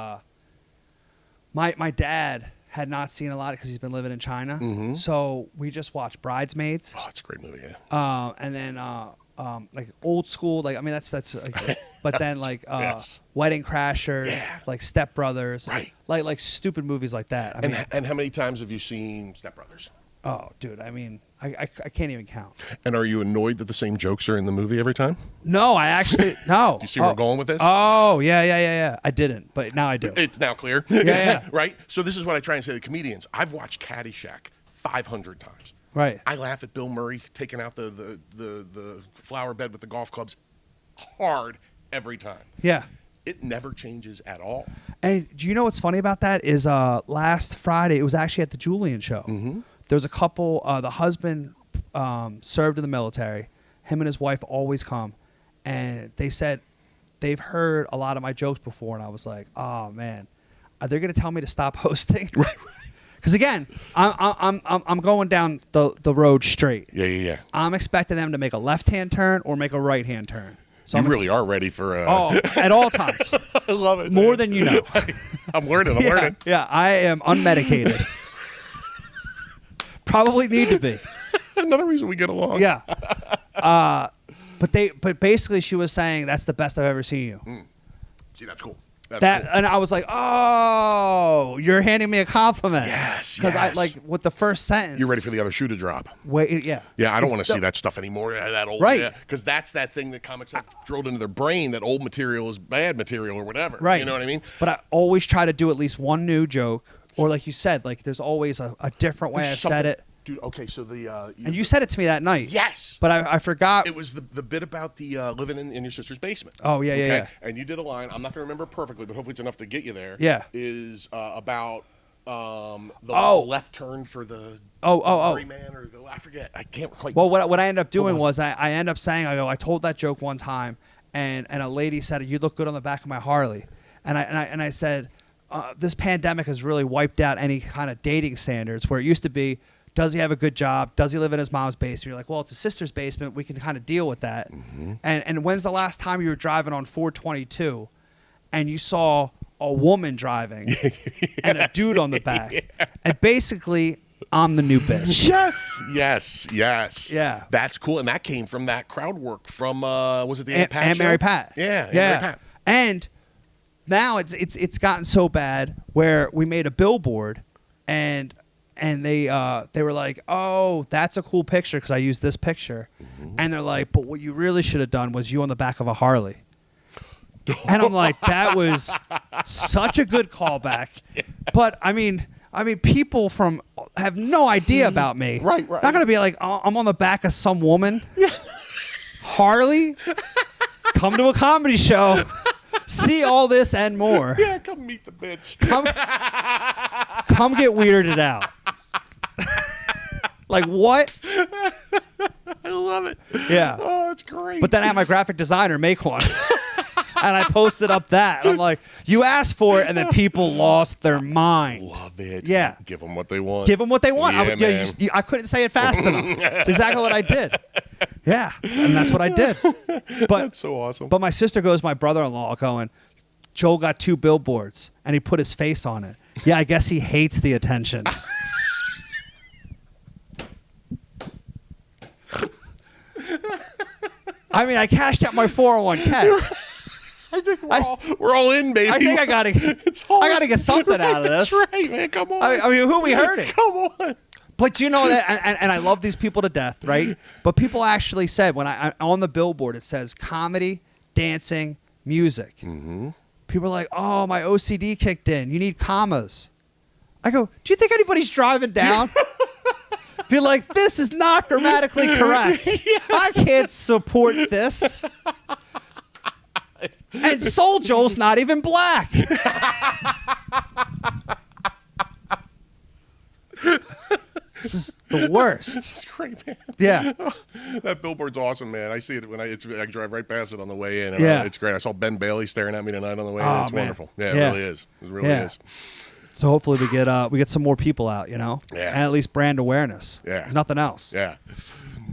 my dad had not seen a lot because he's been living in China. Mm-hmm. So we just watched Bridesmaids. Oh, it's a great movie, yeah. And then like old school, like, I mean, that's like, but then like Yes. Wedding Crashers, Yeah. like Step Brothers, Right. like stupid movies like that. I mean, And how many times have you seen Step Brothers? oh, dude, I mean, I can't even count. And are you annoyed that the same jokes are in the movie every time? No, I actually no. Do you see where I'm going with this? Oh, yeah. I didn't, but now I do. It's now clear. Yeah. Right? So this is what I try and say to comedians. I've watched Caddyshack 500 times. Right. I laugh at Bill Murray taking out the flower bed with the golf clubs hard every time. Yeah. It never changes at all. And do you know what's funny about that is last Friday, it was actually at the Julian show. Mm-hmm. There was a couple, the husband served in the military. Him and his wife always come. And they said they've heard a lot of my jokes before. And I was like, oh, man, are they going to tell me to stop hosting? Because, again, I'm going down the road straight. Yeah. I'm expecting them to make a left-hand turn or make a right-hand turn. So You I'm really are ready for... at all times. I love it. More than you know. I'm learning. I'm learning. Yeah, I am unmedicated. Probably need to be. Another reason we get along. Yeah. But basically she was saying that's the best I've ever seen you. See, that's cool. That's cool. And I was like, oh, you're handing me a compliment. Yes, Because yes. I like with the first sentence. You're ready for the other shoe to drop. Wait, yeah. Yeah, I don't want to see that stuff anymore. That old, Right. Because that's that thing that comics have drilled into their brain that old material is bad material or whatever. Right. You know what I mean? But I always try to do at least one new joke, or like you said, like there's always a different way I've said it. Dude, okay, so And you said it to me that night. Yes. But I forgot. It was the bit about the living in your sister's basement. Oh, yeah, yeah. And you did a line, I'm not going to remember perfectly, but hopefully it's enough to get you there. Yeah. Is about the left turn for the gray man or I forget. I can't quite. Well, what I ended up doing was was I ended up saying, I told that joke one time, and a lady said, you look good on the back of my Harley. And I said, this pandemic has really wiped out any kind of dating standards where it used to be, does he have a good job? Does he live in his mom's basement? You're like, well, it's his sister's basement. We can kind of deal with that. Mm-hmm. And when's the last time you were driving on 422 and you saw a woman driving and a dude on the back? Yeah. And basically, I'm the new bitch. Yes. Yeah. That's cool. And that came from that crowd work from, was it the Aunt Pat Aunt show? Mary Pat. Yeah. Aunt Mary Pat. And now it's gotten so bad where we made a billboard and they were like, oh, that's a cool picture because I used this picture. Mm-hmm. And they're like, but what you really should have done was you on the back of a Harley. And I'm like, that was such a good callback. But I mean, people have no idea about me. Right. Not gonna be like, oh, I'm on the back of some woman. Harley, come to a comedy show, see all this and more. Yeah, come meet the bitch. Come get weirded out. Like what? I love it. Yeah. Oh, it's great. But then I had my graphic designer make one. And I posted up that. And I'm like, you asked for it, and then people lost their mind. Love it. Yeah. Give them what they want. Give them what they want. Yeah, man. I couldn't say it fast enough. It's exactly what I did. Yeah. And that's what I did. But That's so awesome. But my sister goes, my brother-in-law going, Joel got 2 billboards, and he put his face on it. Yeah, I guess he hates the attention. I mean, I cashed out my 401k. I think we're all in, baby. I think I gotta get something out of this. That's right, man. Come on. I mean, who are we hurting? Come on. But you know that, and I love these people to death, right? But people actually said when I on the billboard it says comedy, dancing, music. Mm-hmm. People are like, "Oh, my OCD kicked in. You need commas." I go, "Do you think anybody's driving down?" Be like, "This is not grammatically correct. I can't support this." And SoulJoel's not even black. This is the worst. It's great, man. Yeah. That billboard's awesome, man. I see it when I drive right past it on the way in. And Yeah. It's great. I saw Ben Bailey staring at me tonight on the way in. Oh, It's man. wonderful. Yeah, it Yeah. really is. It really Yeah. is. So hopefully we get some more people out, you know, Yeah. and at least brand awareness. Yeah. Nothing else. Yeah.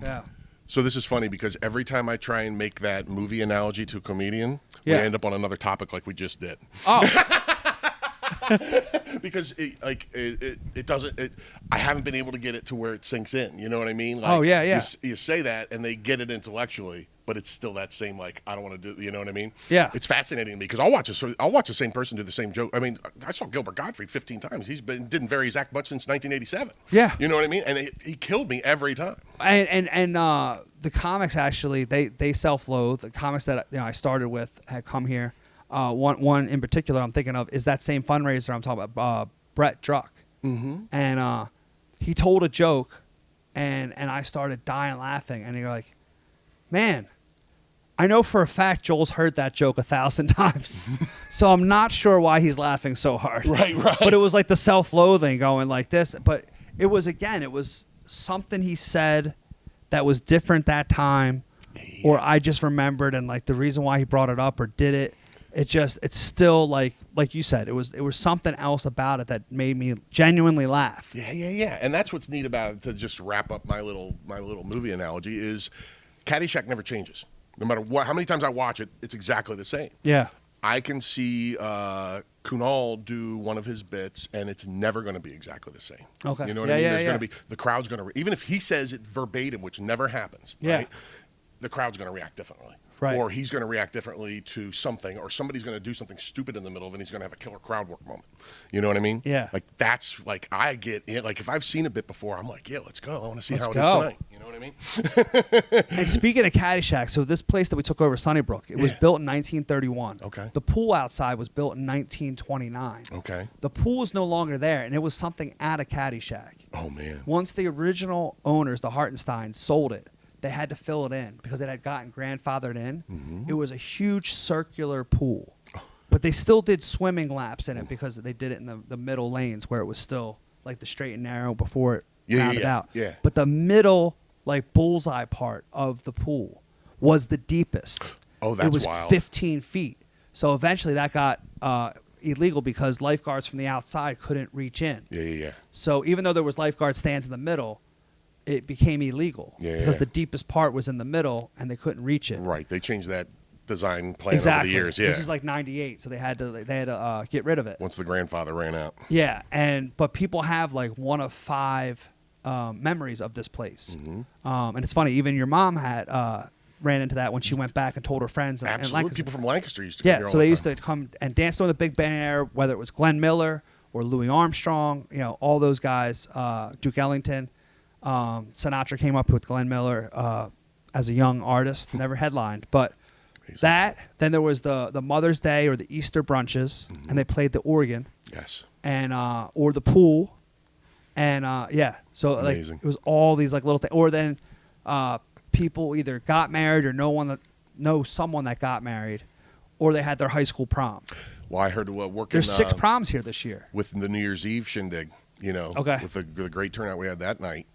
Yeah. So this is funny because every time I try and make that movie analogy to a comedian, Yeah. we end up on another topic like we just did. Oh. Because it doesn't. I haven't been able to get it to where it sinks in. You know what I mean? Like, Oh, yeah, yeah. You say that and they get it intellectually, but it's still that same like I don't want to do. You know what I mean? Yeah. It's fascinating to me because I'll watch the same person do the same joke. I mean, I saw Gilbert Gottfried 15 times. Didn't vary his act much since 1987. Yeah. You know what I mean? And he killed me every time. And the comics actually they self-loathe. The comics that I started with had come here. One in particular I'm thinking of is that same fundraiser I'm talking about, Brett Druck. Mm-hmm. And he told a joke, and I started dying laughing. And you're like, man, I know for a fact Joel's heard that joke 1,000 times, so I'm not sure why he's laughing so hard. Right. But it was like the self-loathing going like this. But it was something he said that was different that time, or I just remembered, and like the reason why he brought it up or did it. It's still like you said, it was something else about it that made me genuinely laugh. Yeah. And that's what's neat about it, to just wrap up my little movie analogy, is Caddyshack never changes. No matter how many times I watch it, it's exactly the same. Yeah. I can see Kunal do one of his bits, and it's never going to be exactly the same. Okay. You know what I mean? Yeah, There's yeah. going to be, the crowd's going to, even if he says it verbatim, which never happens, Yeah. right? The crowd's going to react differently. Right. Or he's going to react differently to something, or somebody's going to do something stupid in the middle of it, and he's going to have a killer crowd work moment. You know what I mean? Yeah. Like, that's, like, I get it. Like, if I've seen a bit before, I'm like, yeah, let's go. I want to see Let's how it is go. tonight. You know what I mean? And speaking of Caddyshack, so this place that we took over, Sunnybrook, it was built in 1931. Okay. The pool outside was built in 1929. Okay. The pool is no longer there, and it was something out of Caddyshack. Oh, man. Once the original owners, the Hartensteins, sold it, they had to fill it in because it had gotten grandfathered in. Mm-hmm. It was a huge circular pool. But they still did swimming laps in it because they did it in the middle lanes where it was still like the straight and narrow before it rounded out. Yeah. But the middle, like bullseye part of the pool was the deepest. Oh, that's It was wild. 15 feet. So eventually that got illegal because lifeguards from the outside couldn't reach in. Yeah. So even though there was lifeguard stands in the middle, it became illegal because the deepest part was in the middle and they couldn't reach it. Right. They changed that design plan Exactly. over the years. Yeah. This is like 98, so they had to get rid of it. Once the grandfather ran out. Yeah, but people have like one of 5 memories of this place. Mm-hmm. And it's funny, even your mom had ran into that when she went back and told her friends. Absolutely. People from Lancaster used to come here Yeah, all so the they used time. to come and dance during the Big Band era, whether it was Glenn Miller or Louis Armstrong, all those guys, Duke Ellington. Sinatra came up with Glenn Miller as a young artist, never headlined. But then there was the Mother's Day or the Easter brunches, and they played the organ. Yes. And or the pool. And so Amazing. like it was all these like little things. Or then people either got married or know someone that got married, or they had their high school prom. Well, I heard working. There's 6 proms here this year. With the New Year's Eve shindig, Okay. with the great turnout we had that night.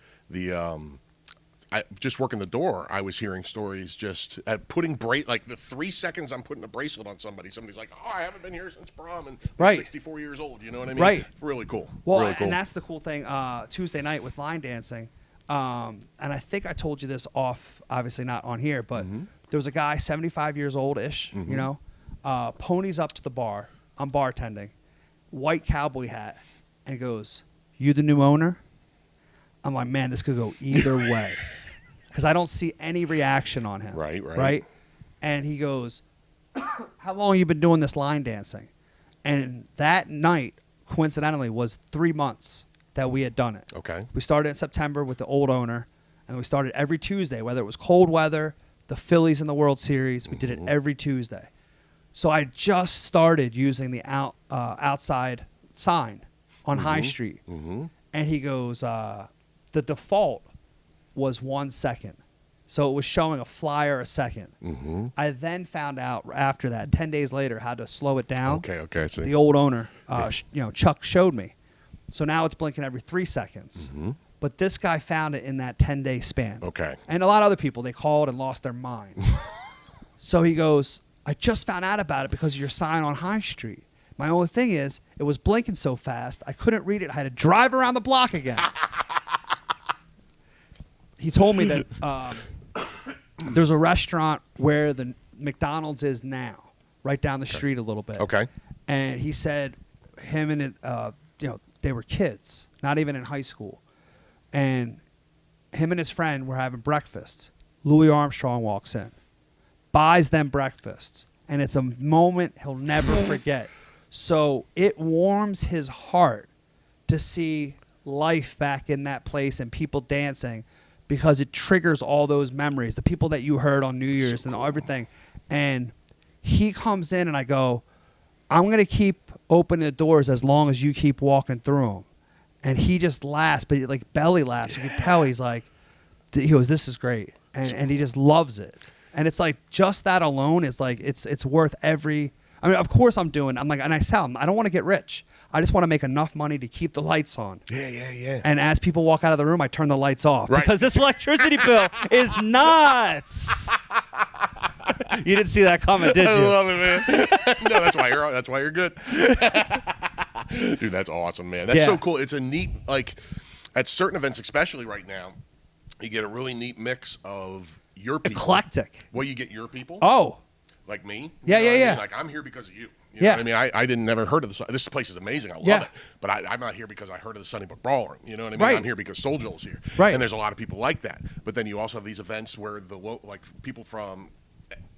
I just working the door, I was hearing stories just at putting like the 3 seconds I'm putting a bracelet on somebody's like, oh, I haven't been here since prom, and I'm Right. 64 years old. You know what I mean? Right. Really cool. Well, really cool. and that's the cool thing. Tuesday night with line dancing, and I think I told you this off, obviously not on here, but there was a guy, 75 years old-ish, ponies up to the bar. I'm bartending, white cowboy hat, and he goes, "You the new owner?" I'm like, man, this could go either way, because I don't see any reaction on him. Right. And he goes, "How long have you been doing this line dancing?" And that night, coincidentally, was 3 months. that we had done it. Okay. We started in September with the old owner, and we started every Tuesday, whether it was cold weather, the Phillies in the World Series. We did it every Tuesday. So I just started using the outside sign on High Street. And he goes, the default was 1 second. So it was showing a flyer a second. I then found out after that, 10 days later, how to slow it down. Okay, I see. The old owner, Chuck showed me. So now it's blinking every 3 seconds. But this guy found it in that 10-day span. Okay. And a lot of other people, they called and lost their mind. So he goes, I just found out about it because of your sign on High Street. My only thing is, it was blinking so fast, I couldn't read it. I had to drive around the block again. He told me that there's a restaurant where the McDonald's is now, right down the street a little bit. Okay. And he said him and they were kids, not even in high school. And him and his friend were having breakfast. Louis Armstrong walks in, buys them breakfast, and it's a moment he'll never forget. So it warms his heart to see life back in that place and people dancing, because it triggers all those memories, the people that you heard on New Year's and everything. And he comes in and I go, I'm going to keep opening the doors as long as you keep walking through them. And he just laughs, but he like belly laughs. You can tell he's like, he goes, this is great. And he just loves it. And it's like, just that alone is like, it's worth every, I mean, of course I'm like, and I tell him, I don't want to get rich. I just want to make enough money to keep the lights on. Yeah. And as people walk out of the room, I turn the lights off. Right. Because this electricity bill is nuts. You didn't see that coming, did you? I love it, man. No, that's why you're good. Dude, that's awesome, man. That's so cool. It's a neat, like, at certain events, especially right now, you get a really neat mix of your people. Eclectic. Well, you get your people. Oh. Like me. Yeah. What I mean? Like, I'm here because of you. You know what I mean? I didn't never heard of this place is amazing. I love it. But I'm not here because I heard of the Sunny Brook Brawling. You know what I mean? Right. I'm here because SoulJoel's here. Right. And there's a lot of people like that. But then you also have these events where like people from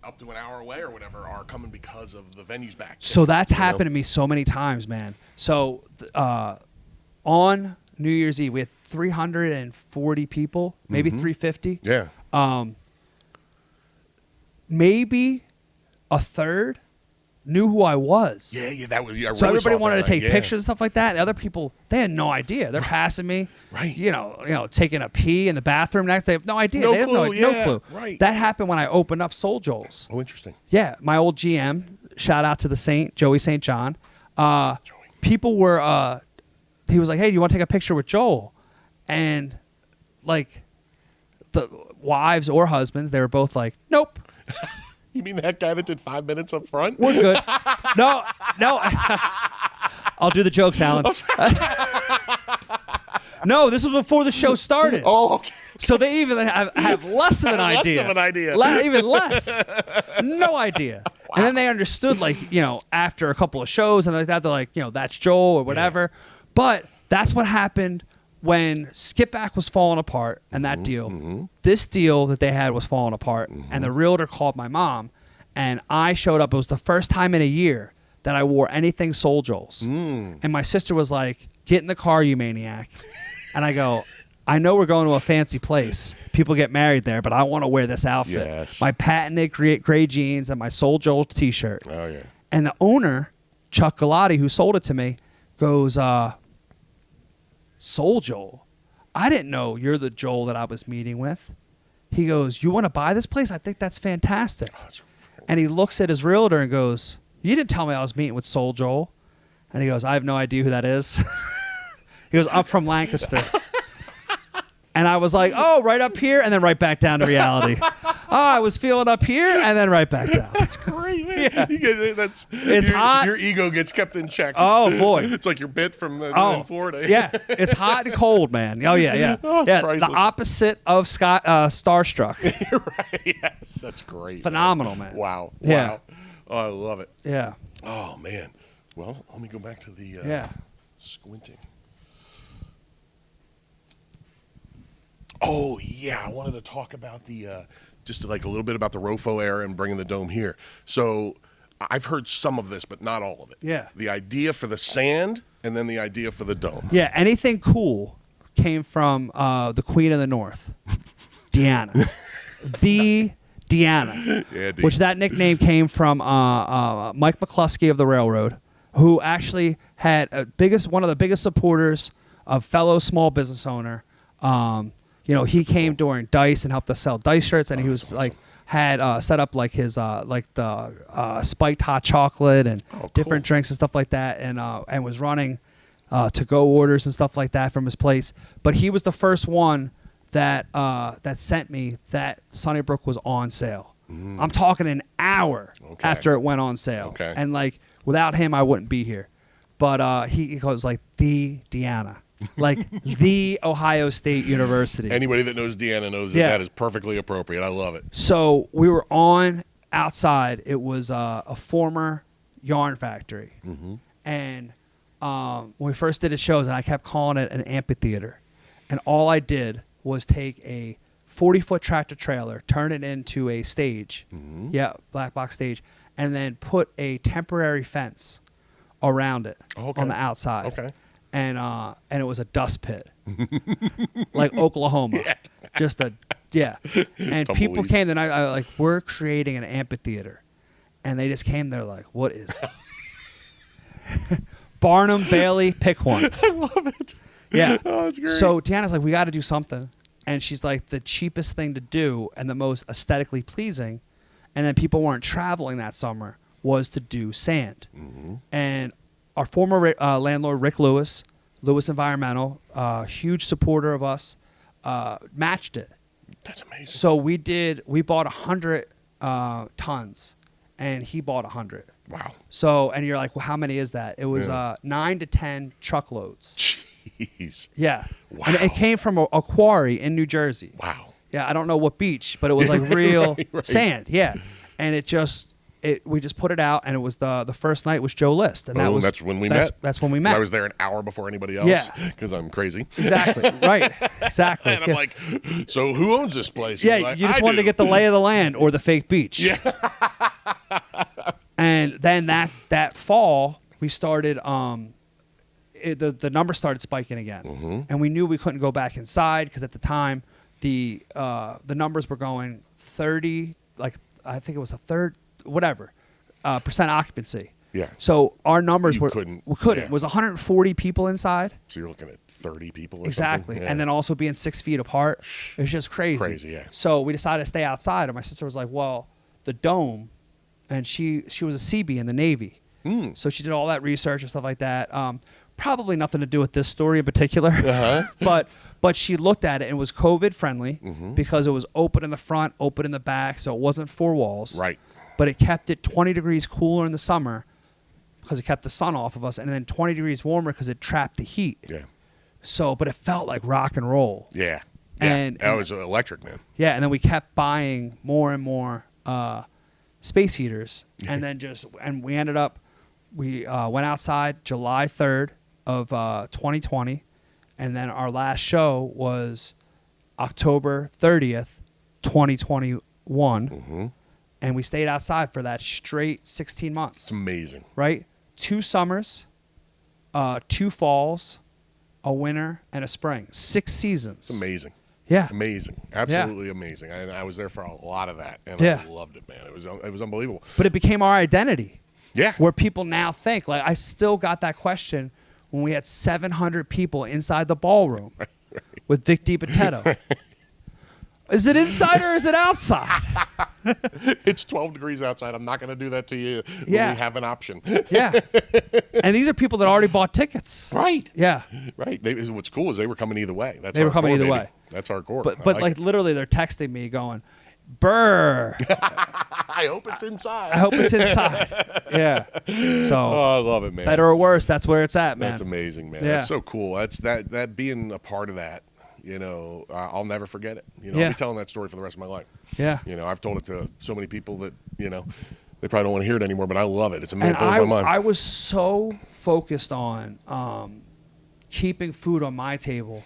up to an hour away or whatever are coming because of the venues back. So that's happened to me so many times, man. So on New Year's Eve, we had 340 people, maybe 350. Yeah. Maybe a third knew who I was. Yeah, that was. Yeah, So really everybody saw wanted that to take night. pictures and stuff like that. The other people, they had no idea. They're passing me, Right. You know, taking a pee in the bathroom next. They have no idea. No They have clue, no yeah, clue. right. That happened when I opened up SoulJoel's. Oh, interesting. Yeah, my old GM. Shout out to the Saint, Joey St. John. People were. He was like, "Hey, do you want to take a picture with Joel?" And like, the wives or husbands, they were both like, "Nope." You mean that guy that did 5 minutes up front? We're good. No. I'll do the jokes, Alan. No, this was before the show started. Oh, okay. So they even have less of an idea. Less of an idea. Even less. No idea. Wow. And then they understood, like, after a couple of shows and like that, they're like, that's Joel or whatever. Yeah. But that's what happened when Skip Back was falling apart and that deal. This deal that they had was falling apart. And the realtor called my mom and I showed up. It was the first time in a year that I wore anything SoulJoel's. And my sister was like, "Get in the car, you maniac." And I go, "I know we're going to a fancy place. People get married there, but I want to wear this outfit." Yes. My patented gray jeans and my SoulJoel t-shirt. Oh, yeah. And the owner, Chuck Galati, who sold it to me, goes, "SoulJoel, I didn't know you're the Joel that I was meeting with." He goes, "You want to buy this place? I think that's fantastic." And he looks at his realtor and goes, "You didn't tell me I was meeting with SoulJoel." And he goes, "I have no idea who that is." He goes, "I'm from Lancaster." And I was like, "Oh, right up here," and then right back down to reality. "Oh, I was feeling up here," and then right back down. That's great, man. Yeah. It's hot. Your ego gets kept in check. Oh, boy. It's like your bit from Florida. Yeah, it's hot and cold, man. Oh, yeah. Oh, yeah, priceless. the opposite of Starstruck. Right. Yes, that's great. Phenomenal, man. Wow. Yeah. Wow. Oh, I love it. Yeah. Oh, man. Well, let me go back to the squinting. Oh, yeah. I wanted to talk about just like a little bit about the Rofo era and bringing the dome here. So I've heard some of this, but not all of it. Yeah. The idea for the sand And then the idea for the dome. Yeah, anything cool came from the Queen of the North, Deanna. The Deanna. Yeah, D. Which that nickname came from Mike McCluskey of the Railroad, who actually had one of the biggest supporters of fellow small business owner. He came during Dice and helped us sell Dice shirts, and he was awesome. like had set up like his the spiked hot chocolate and different drinks and stuff like that, and was running to go orders and stuff like that from his place. But he was the first one that sent me that Sunnybrook was on sale. I'm talking an hour after it went on sale. Okay. And like without him, I wouldn't be here. But he goes like the Deanna, like the Ohio State University. Anybody that knows Deanna knows Yeah. that is perfectly appropriate. I love it. So we were on outside. It was a former yarn factory. And when we first did the shows, and I kept calling it an amphitheater. And all I did was take a 40-foot tractor trailer, turn it into a stage, black box stage, and then put a temporary fence around it on the outside. Okay. And it was a dust pit, like Oklahoma. Just a And people Tumbleweeds. came, and I like, we're creating an amphitheater, and they just came there like, what is that? Barnum, Bailey, pick one. I love it. Yeah. Oh, that's great. So Deanna's like, we got to do something. And she's like, the cheapest thing to do and the most aesthetically pleasing, and then people weren't traveling that summer, was to do sand. And our former landlord, Rick Lewis Environmental, huge supporter of us, matched it. That's amazing. So we bought 100 tons, and he bought 100. Wow. So, and you're like, well, how many is that? It was 9 to 10 truckloads. Jeez. Yeah. Wow. And it came from a quarry in New Jersey. Wow. Yeah, I don't know what beach, but it was like real Right. sand. Yeah. And we just put it out, and it was the first night was Joe List. And That's when we met. That's when we met. I was there an hour before anybody else. Yeah. Because I'm crazy. Exactly. Right. Exactly. And I'm Yeah. like, so who owns this place? Yeah, He's like, you just "I wanted to do." get the lay of the land or the fake beach. Yeah. And then that fall, we started. The number started spiking again, and we knew we couldn't go back inside because at the time the numbers were going 30, like I think it was a third, whatever, percent occupancy. Yeah. So our numbers You we couldn't. couldn't. Yeah. It was 140 people inside. So you're looking at 30 people or Exactly. something? And then also being 6 feet apart. It was just crazy. Crazy, yeah. So we decided to stay outside, and my sister was like, well, the dome, and she was a CB in the Navy. So she did all that research and stuff like that. Probably nothing to do with this story in particular. But she looked at it and it was COVID friendly because it was open in the front, open in the back, so it wasn't 4 walls. Right. But it kept it 20 degrees cooler in the summer because it kept the sun off of us, and then 20 degrees warmer because it trapped the heat. Yeah. So, but it felt like rock and roll. Yeah. And- that was electric, man. Yeah, and then we kept buying more and more space heaters, and then we ended up, we went outside July 3rd of 2020, and then our last show was October 30th, 2021, and we stayed outside for that straight 16 months. It's amazing. Right? 2 summers, 2 falls, a winter, and a spring. 6 seasons. It's amazing. Yeah. Amazing. Absolutely amazing. I was there for a lot of that, and Yeah. I loved it, man. It was unbelievable. But it became our identity. Yeah. Where people now think, like, I still got that question when we had 700 people inside the ballroom with Vic DiPotetto. Is it inside or is it outside? It's 12 degrees outside. I'm not going to do that to you when Yeah. we have an option. Yeah. And these are people that already bought tickets. Right. Yeah. Right. What's cool is they were coming either way. That's They were our coming core, either baby. way. That's our core. But I like it. literally they're texting me going, "Brr. I hope it's inside. I hope it's inside." Yeah. So Oh, I love it, man. better or worse, that's where it's at, man. That's amazing, man. Yeah. That's so cool. That's that being a part of that. I'll never forget it. I'll Yeah. be telling that story for the rest of my life. Yeah. I've told it to so many people that they probably don't want to hear it anymore, but I love it. It's And amazing. It blows my mind. I was so focused on keeping food on my table,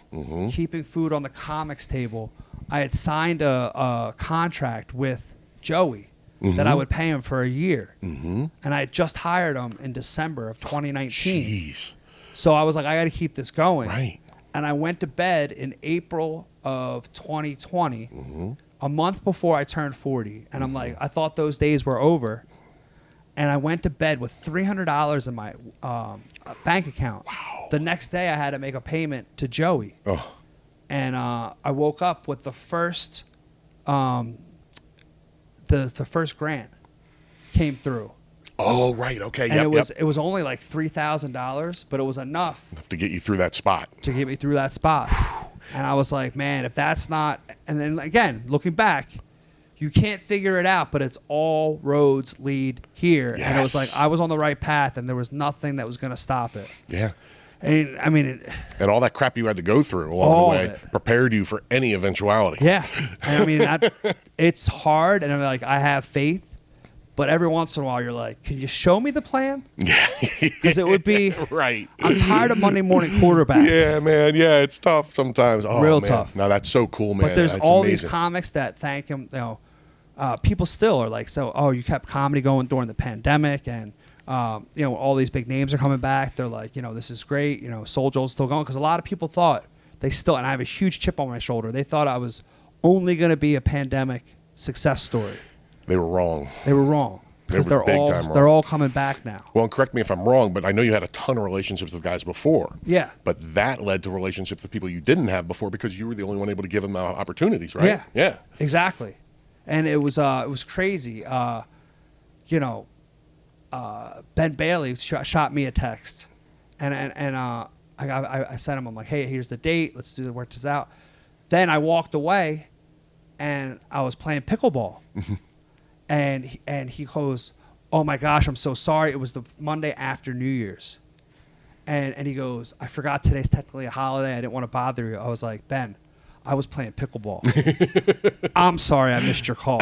keeping food on the comics table. I had signed a contract with Joey that I would pay him for a year. And I had just hired him in December of 2019. Jeez. So I was like, I got to keep this going. Right. And I went to bed in April of 2020, Mm-hmm. a month before I turned 40. And I'm like, I thought those days were over. And I went to bed with $300 in my bank account. Wow. The next day, I had to make a payment to Joey. Oh. And I woke up with the first, the first grant came through. Oh, right. Okay. And Yep. it was only like $3,000, but it was enough To get you through that spot. to get me through that spot. And I was like, man, if that's not, and then again, looking back, you can't figure it out, but it's all roads lead here. And it was like, Yes. I was on the right path and there was nothing that was going to stop it. Yeah. And I mean, And all that crap you had to go through along All the of way it. prepared you for any eventuality. yeah. And I mean, it's hard. And I'm like, I have faith. But every once in a while, you're like, can you show me the plan? Yeah. Because it would be, Right. I'm tired of Monday morning quarterback. Yeah, man. Yeah, it's tough sometimes. Oh, Real man. tough. No, that's so cool, man. But there's That's all amazing. these comics that thank him. You know, people still are like, so, oh, you kept comedy going during the pandemic, and you know, all these big names are coming back. They're like, you know, this is great. You know, SoulJoel's still going, because a lot of people thought and I have a huge chip on my shoulder. They thought I was only going to be a pandemic success story. They were wrong. They were wrong, because were big time they're wrong. all coming back now. Well, and correct me if I'm wrong, but I know you had a ton of relationships with guys before. Yeah. But that led to relationships with people you didn't have before because you were the only one able to give them opportunities, right? Yeah. Yeah. Exactly. And it was crazy. You know, Ben Bailey shot me a text, and I sent him. I'm like, hey, here's the date. Let's work this out. Then I walked away, and I was playing pickleball, and he goes, oh my gosh, I'm so sorry. It was the Monday after New Year's, and he goes, I forgot today's technically a holiday. I didn't want to bother you. I was like, Ben, I was playing pickleball. I'm sorry I missed your call.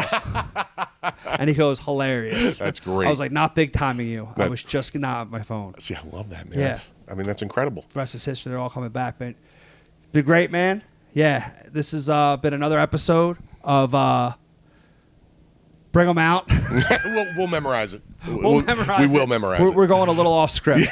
And he goes, hilarious. That's great. I was like, not big timing you. I That's was just not on my phone. See, I love that, man. Yeah. That's incredible. The rest is history. They're all coming back. But been great, man. Yeah, this has been another episode of Bring 'Em Out. we'll memorize it. We'll memorize it. We will memorize it. We're going a little off script.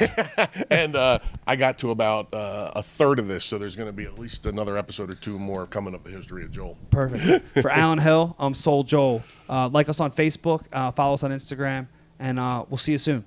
And I got to about a third of this, so there's going to be at least another episode or two more coming of the history of Joel. Perfect. For Alan Hill, I'm SoulJoel. Like us on Facebook, follow us on Instagram, and we'll see you soon.